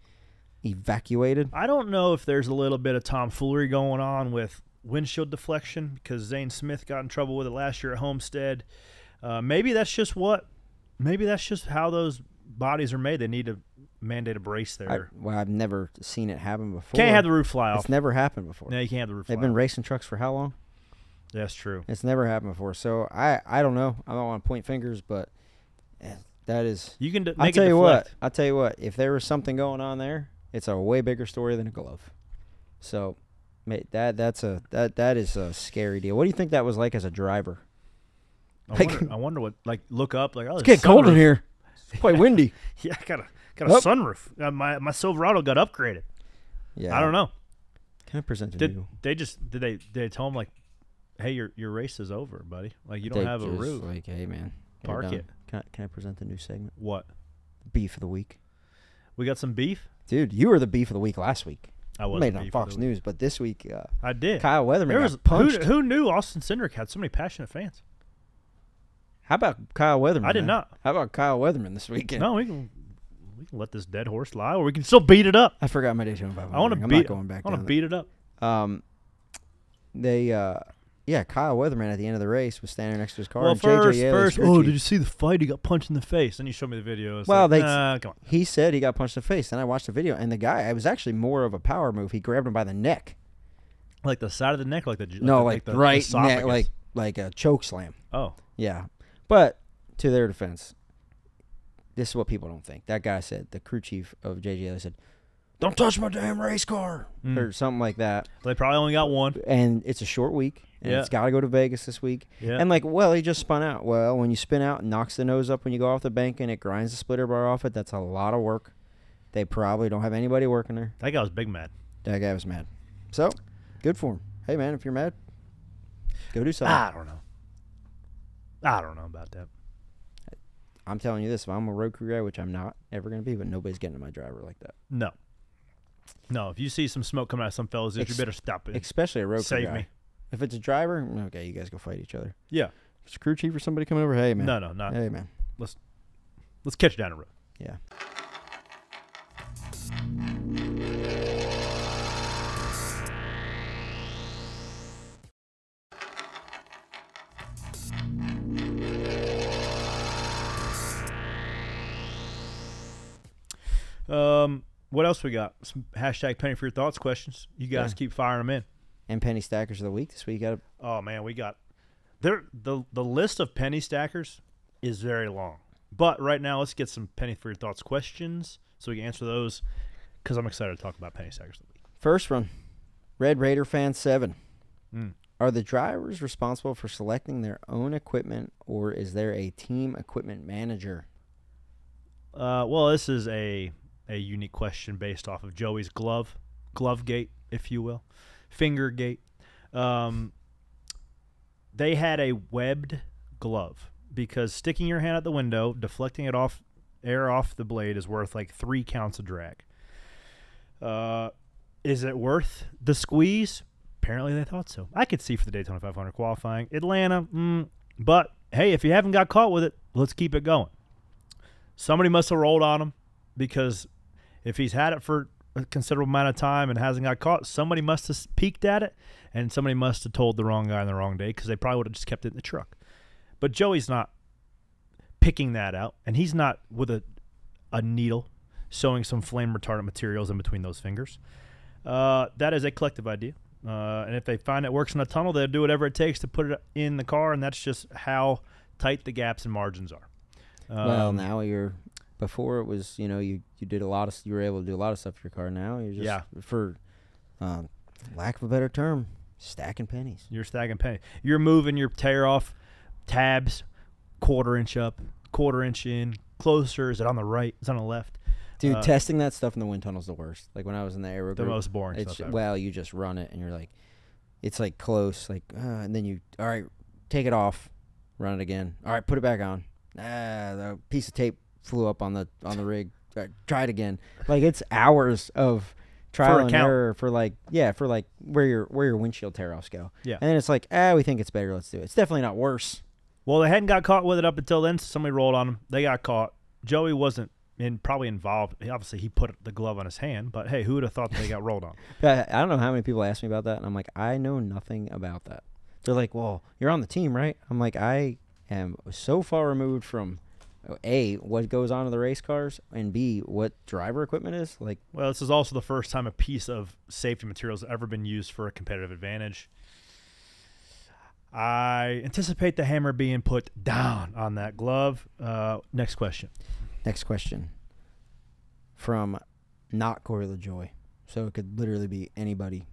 evacuated. I don't know if there's a little bit of tomfoolery going on with windshield deflection because Zane Smith got in trouble with it last year at Homestead. Maybe that's just how those bodies are made. They need to mandate a brace there. I've never seen it happen before. Can't have the roof fly off. It's never happened before. No, you can't have the roof fly off. They've been racing trucks for how long? That's true. It's never happened before. So I don't know. I don't want to point fingers, but that is. You can I'll tell you what. If there was something going on there, it's a way bigger story than a glove. So, mate, that is a scary deal. What do you think that was like as a driver? I wonder what. Like, look up. Like, oh, it's getting cold in here. It's quite windy. Yeah, I got a sunroof. My Silverado got upgraded. Yeah, I don't know. Can I present a new? Did they tell him like, hey, your race is over, buddy. Like you don't have a roof. Like, hey man, park it. Can I present the new segment? What? Beef of the week. We got some beef, dude. You were the beef of the week last week. I was made it on Fox News, but this week I did. Kyle Weatherman got punched. Who knew Austin Cindric had so many passionate fans? How about Kyle Weatherman? I did not. How about Kyle Weatherman this weekend? No, we can let this dead horse lie, or we can still beat it up. I forgot my Daytona 500. I want to beat it up. Kyle Weatherman at the end of the race was standing next to his car. Well, and first, did you see the fight? He got punched in the face. Then you showed me the video. Well, come on. He said he got punched in the face. Then I watched the video, and the guy, it was actually more of a power move. He grabbed him by the neck. Like the side of the neck? Like the right neck, like a choke slam. Oh. Yeah. But to their defense, this is what people don't think. That guy said, the crew chief of JGA said, "Don't touch my damn race car," or something like that. They probably only got one. And it's a short week, and it's got to go to Vegas this week. Yeah. And he just spun out. Well, when you spin out, it knocks the nose up when you go off the bank, and it grinds the splitter bar off it. That's a lot of work. They probably don't have anybody working there. That guy was big mad. That guy was mad. So, good for him. Hey, man, if you're mad, go do something. I don't know about that. I'm telling you this. If I'm a road crew guy, which I'm not ever going to be, but nobody's getting to my driver like that. No. No, if you see some smoke coming out of some fellas, you better stop it. Especially a road crew guy. Save me. If it's a driver, okay, you guys go fight each other. Yeah. If it's a crew chief or somebody coming over, hey, man. No, not. Hey, man. Let's catch you down the road. Yeah. What else we got? Some hashtag Penny for your thoughts questions. You guys keep firing them in. And penny stackers of the week this week. Oh man, we got the list of penny stackers is very long. But right now, let's get some Penny for your thoughts questions so we can answer those because I'm excited to talk about penny stackers of the week. First one, Red Raider Fan 7. Are the drivers responsible for selecting their own equipment, or is there a team equipment manager? Well, this is a unique question based off of Joey's glove gate, if you will, finger gate. They had a webbed glove because sticking your hand out the window, deflecting it off air off the blade is worth like 3 counts of drag. Is it worth the squeeze? Apparently they thought so. I could see for the Daytona 500 qualifying. Atlanta, but hey, if you haven't got caught with it, let's keep it going. Somebody must have rolled on him because if he's had it for a considerable amount of time and hasn't got caught, somebody must have peeked at it and somebody must have told the wrong guy on the wrong day because they probably would have just kept it in the truck. But Joey's not picking that out, and he's not with a needle sewing some flame retardant materials in between those fingers. That is a collective idea. And if they find it works in a tunnel, they'll do whatever it takes to put it in the car, and that's just how tight the gaps and margins are. Well, now before it was, you did a lot of, you were able to do a lot of stuff for your car. Now you're just, for lack of a better term, stacking pennies. You're stacking pennies. You're moving your tear off tabs, 1/4 inch up, 1/4 inch in, closer. Is it on the right? Is it on the left? Dude, testing that stuff in the wind tunnel is the worst. Like when I was in the aero group, the most boring stuff ever. Well, you just run it and you're like, it's like close, like, and then all right, take it off, run it again. All right, put it back on. The piece of tape flew up on the rig. Try it again. Like it's hours of trial and error for where your windshield tear offs go. Yeah. And then it's like, we think it's better. Let's do it. It's definitely not worse. Well, they hadn't got caught with it up until then. So somebody rolled on them. They got caught. Joey wasn't probably involved. Obviously, he put the glove on his hand. But hey, who would have thought that they got rolled on? I don't know how many people ask me about that, and I'm like, I know nothing about that. They're like, well, you're on the team, right? I'm like, I am so far removed from A, what goes on in the race cars, and B, what driver equipment is. Like, well, this is also the first time a piece of safety material has ever been used for a competitive advantage. I anticipate the hammer being put down on that glove. Next question. Next question. From not Corey LaJoy. So it could literally be anybody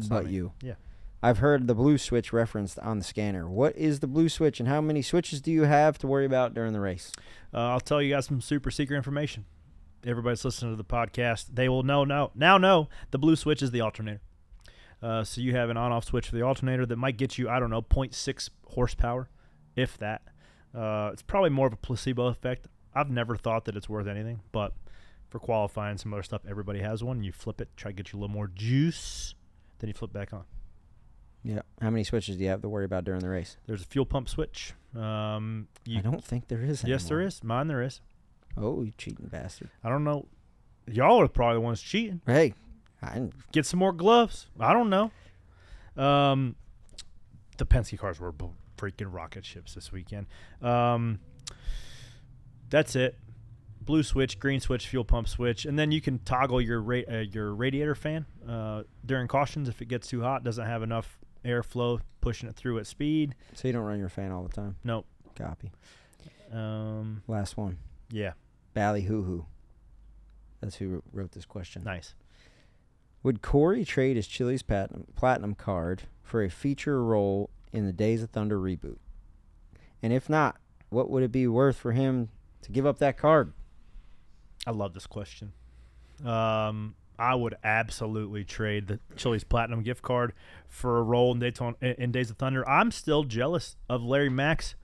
but you. Yeah. I've heard the blue switch referenced on the scanner. What is the blue switch, and how many switches do you have to worry about during the race? I'll tell you guys some super secret information. Everybody's listening to the podcast. They will know the blue switch is the alternator. So you have an on-off switch for the alternator that might get you, 0.6 horsepower, if that. It's probably more of a placebo effect. I've never thought that it's worth anything, but for qualifying some other stuff, everybody has one. You flip it, try to get you a little more juice, then you flip back on. Yeah. How many switches do you have to worry about during the race? There's a fuel pump switch. I don't think there is anymore. Yes, there is. Mine there is. Oh, you cheating bastard. I don't know. Y'all are probably the ones cheating. Hey. Get some more gloves. I don't know. The Penske cars were freaking rocket ships this weekend. That's it. Blue switch, green switch, fuel pump switch, and then you can toggle your radiator fan during cautions if it gets too hot, doesn't have enough airflow pushing it through at speed. So you don't run your fan all the time? Nope. Copy. Last one. Yeah. Ballyhoo-hoo. That's who wrote this question. Nice. Would Corey trade his Chili's Platinum card for a feature role in the Days of Thunder reboot? And if not, what would it be worth for him to give up that card? I love this question. I would absolutely trade the Chili's Platinum gift card for a roll in Daytona in Days of Thunder. I'm still jealous of Larry Mack's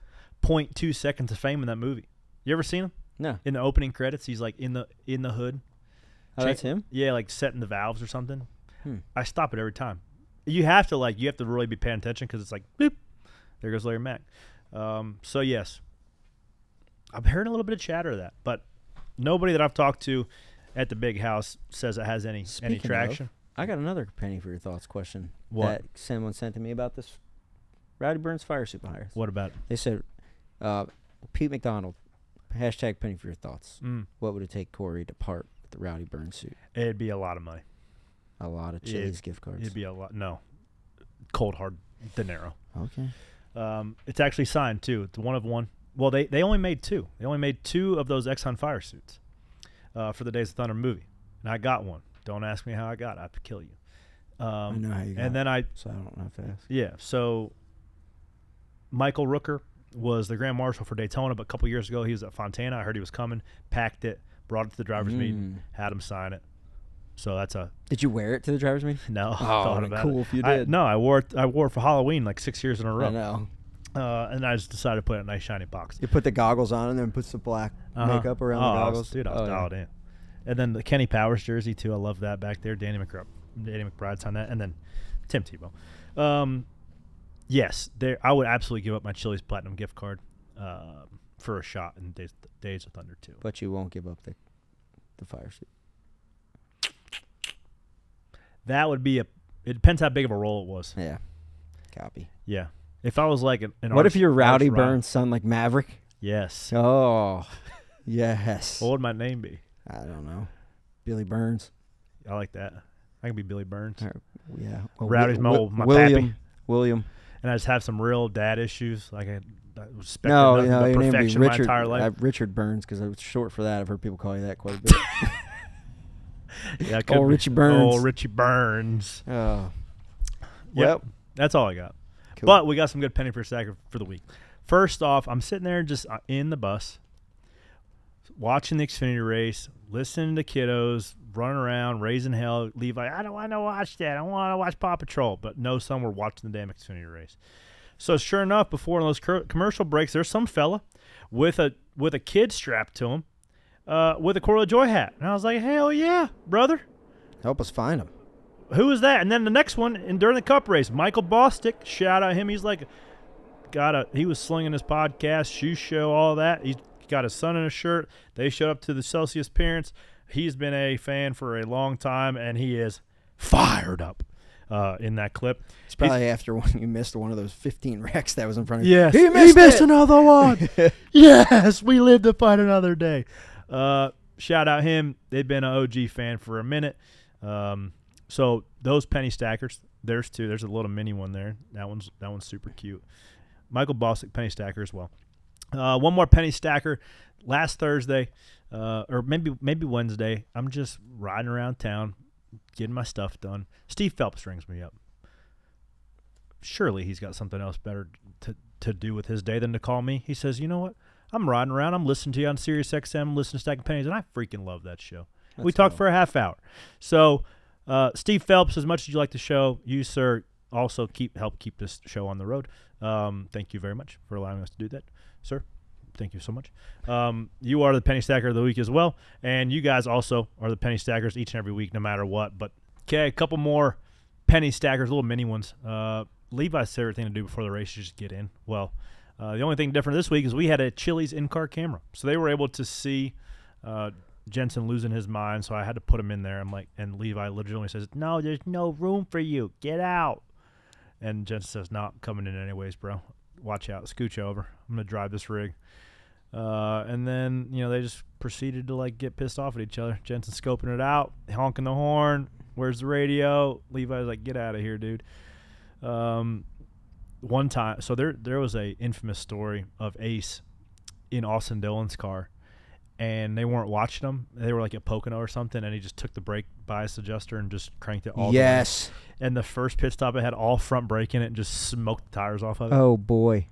0.2 seconds of fame in that movie. You ever seen him? No. In the opening credits, he's like in the hood. Oh, that's him? Yeah, like setting the valves or something. I stop it every time. You have to really be paying attention because it's like, boop, there goes Larry Mack. So yes, I've heard a little bit of chatter of that, but nobody that I've talked to at the big house says it has any traction. I got another penny for your thoughts question. What? That someone sent to me about this Rowdy Burns fire suit behind. What about it? They said, Pete McDonald, hashtag penny for your thoughts. What would it take Corey to part with the Rowdy Burns suit? It'd be a lot of money. A lot of Chili's gift cards. It'd be a lot. No. Cold hard dinero. Okay. It's actually signed too. It's one of one. Well, they only made two. They only made two of those Exxon fire suits for the Days of Thunder movie, and I got one. Don't ask me how I got it. I have to kill you. I know how you got it. So I don't have to ask. Yeah. So Michael Rooker was the Grand Marshal for Daytona, but a couple years ago he was at Fontana. I heard he was coming, packed it, brought it to the driver's meeting, had him sign it. So that's a. Did you wear it to the driver's meeting? No. Oh, cool if you did. I wore it for Halloween like 6 years in a row. I know. And I just decided to put it in a nice shiny box. You put the goggles on and then put some black makeup around the goggles. I was dialed in. And then the Kenny Powers jersey too. I love that back there. Danny McBride's on that, and then Tim Tebow. Yes, I would absolutely give up my Chili's Platinum gift card for a shot in Days of Thunder 2. But you won't give up the fire suit. That would be it depends how big of a role it was. Yeah. Copy. Yeah. If I was like an what if you're Rowdy Burns' son, like Maverick? Yes. Oh, yes. What would my name be? I don't know. Billy Burns. I like that. I can be Billy Burns. Yeah. Well, Rowdy's my pappy. William. And I just have some real dad issues. Like I expect nothing but your perfection name my entire life. Richard Burns, because it's short for that. I've heard people call you that quite a bit. Yeah, Richie Burns. Oh, Richie Burns. Oh. Yep. That's all I got. Cool. But we got some good penny for stacker for the week. First off, I'm sitting there just in the bus, watching the Xfinity race, listening to kiddos running around, raising hell. Levi, I don't want to watch that. I want to watch Paw Patrol. But no, some were watching the damn Xfinity race. So sure enough, before those commercial breaks, there's some fella with a kid strapped to him with a Corla Joy hat. And I was like, hell yeah, brother. Help us find him. Who is that? And then the next one, and during the Cup race, Michael Bostic, shout out him. He's like, he was slinging his podcast, shoe show, all that. He's got his son in a shirt. They showed up to the Celsius appearance. He's been a fan for a long time, and he is fired up in that clip. It's probably after when you missed one of those 15 wrecks that was in front of you. Yes, he missed another one. Yes, we live to fight another day. Shout out him. They've been an OG fan for a minute. So those penny stackers, there's two. There's a little mini one there. That one's super cute. Michael Bostic, penny stacker as well. One more penny stacker. Last Thursday, or maybe Wednesday, I'm just riding around town, getting my stuff done. Steve Phelps rings me up. Surely he's got something else better to do with his day than to call me. He says, you know what? I'm riding around. I'm listening to you on Sirius XM, listening to Stacking Pennies, and I freaking love that show. We talked for a half hour. So Steve Phelps, as much as you like the show, you, sir, also help keep this show on the road. Thank you very much for allowing us to do that, sir. Thank you so much. You are the penny stacker of the week as well, and you guys also are the penny stackers each and every week, no matter what. But okay, a couple more penny stackers, little mini ones. Levi's favorite thing to do before the race is just get in. Well, the only thing different this week is we had a Chili's in-car camera, so they were able to see Jensen losing his mind. So I had to put him in there. I'm like, and Levi legitimately says, "No, there's no room for you. Get out." And Jensen says, "No, I'm coming in anyways, bro. Watch out. Scooch over. I'm gonna drive this rig." And then, they just proceeded to get pissed off at each other. Jensen scoping it out, honking the horn. Where's the radio? Levi's like, "Get out of here, dude." One time, so there was a infamous story of Ace in Austin Dillon's car, and they weren't watching him. They were at Pocono or something, and he just took the brake bias adjuster and just cranked it all the way. And the first pit stop, it had all front brake in it and just smoked the tires off of it. Oh, boy.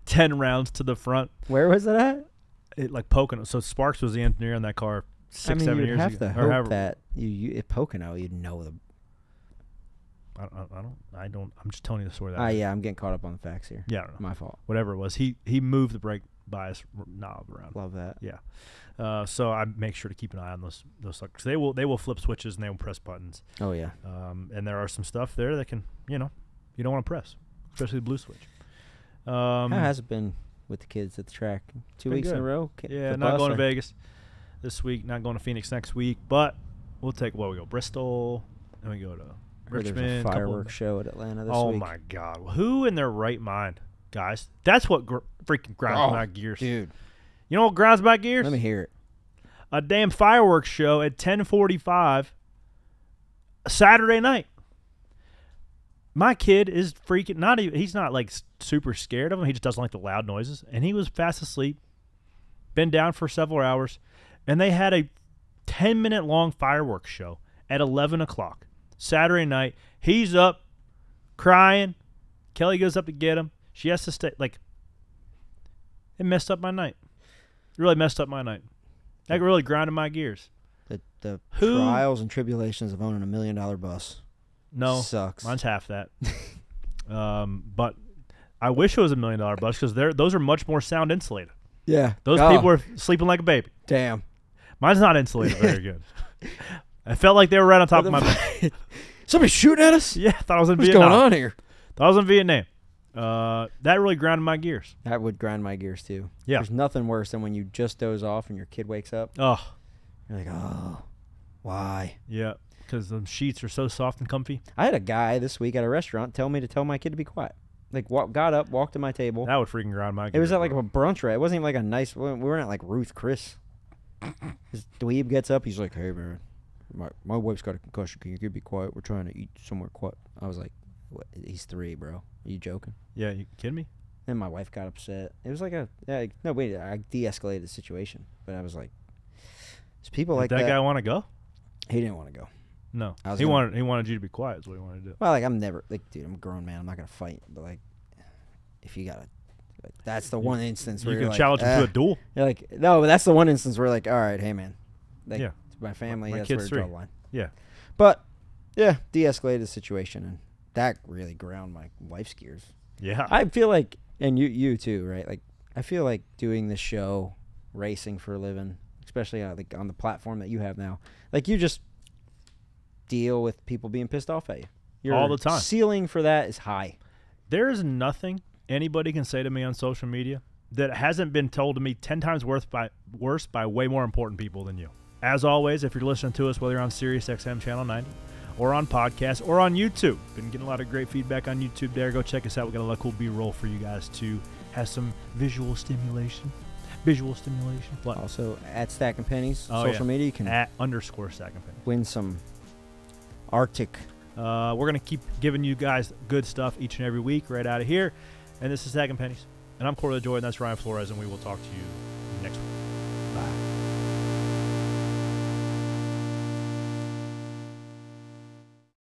10 rounds to the front. Where was it at? Pocono. So Sparks was the engineer on that car 6, 7 years ago. You have to hope that you at Pocono, you'd know the. I don't. I'm just telling you the story. Yeah, I'm getting caught up on the facts here. Yeah, I don't know. My fault. Whatever it was, he moved the brake bias knob around. Love that. Yeah. So I make sure to keep an eye on those suckers. They will flip switches and they will press buttons. Oh yeah. And there are some stuff there that can you don't want to press, especially the blue switch. How has it been with the kids at the track? 2 weeks in a row. Yeah, not going to Vegas this week. Not going to Phoenix next week. But we'll take we go Bristol. Then we go to Richmond. There's a fireworks show at Atlanta this week. Oh my God! Who in their right mind, guys? That's what freaking grinds my gears, dude. You know what grinds my gears? Let me hear it. A damn fireworks show at 10:45 Saturday night. My kid is freaking he's not like super scared of them. He just doesn't like the loud noises. And he was fast asleep, been down for several hours, and they had a 10-minute long fireworks show at 11 o'clock Saturday night. He's up crying. Kelly goes up to get him. She has to stay. Like, it messed up my night. It really messed up my night. That really grinded my gears. The trials and tribulations of owning $1 million bus. No, sucks. Mine's half that. But I wish it was $1 million bus because those are much more sound insulated. Yeah, those people are sleeping like a baby. Damn, mine's not insulated very good. I felt like they were right on top of my bed. Somebody shooting at us? Yeah, I thought I was in What's Vietnam. What's going on here? Thought I was in Vietnam. That really grounded my gears. That would grind my gears too. Yeah, there's nothing worse than when you just doze off and your kid wakes up. Oh, you're like, oh, why? Yeah. Because the sheets are so soft and comfy. I had a guy this week at a restaurant tell me to tell my kid to be quiet. Like, got up, walked to my table. That would freaking grind my gears. It was at like a brunch, right? It wasn't even like a nice. We weren't at like Ruth Chris. This dweeb gets up. He's like, "Hey man, my wife's got a concussion. Can you be quiet? We're trying to eat somewhere quiet." I was like, "What? He's 3, bro. Are you joking?" Yeah, you kidding me? Then my wife got upset. It was like I de-escalated the situation, but I was like, "There's people like that." That guy want to go? He didn't want to go. No, he wanted you to be quiet. Is what he wanted to do. Well, like I'm never like, dude, I'm a grown man. I'm not gonna fight. But like, if you gotta, like, that's the one instance where you can like, challenge him to a duel. You're like, no, but that's the one instance where like, all right, hey man, like, yeah, it's my family. My that's kid's where 3. I draw the line. Yeah, but yeah, de-escalated the situation, and that really ground my wife's gears. Yeah, I feel like, and you too, right? Like, I feel like doing this show, racing for a living, especially like on the platform that you have now, like you just deal with people being pissed off at you all the time. Ceiling for that is high. There is nothing anybody can say to me on social media that hasn't been told to me 10 times worse by way more important people than you. As always, if you're listening to us, whether you're on Sirius XM Channel 90 or on podcast or on YouTube, been getting a lot of great feedback on YouTube there. Go check us out. We got a lot of cool B-roll for you guys to have some visual stimulation. What? Also, at Stacking Pennies, social media, you can at _Stacking Pennies. Win some Arctic. We're going to keep giving you guys good stuff each and every week right out of here. And this is Stacking Pennies. And I'm Corey LaJoy, and that's Ryan Flores, and we will talk to you next week. Bye.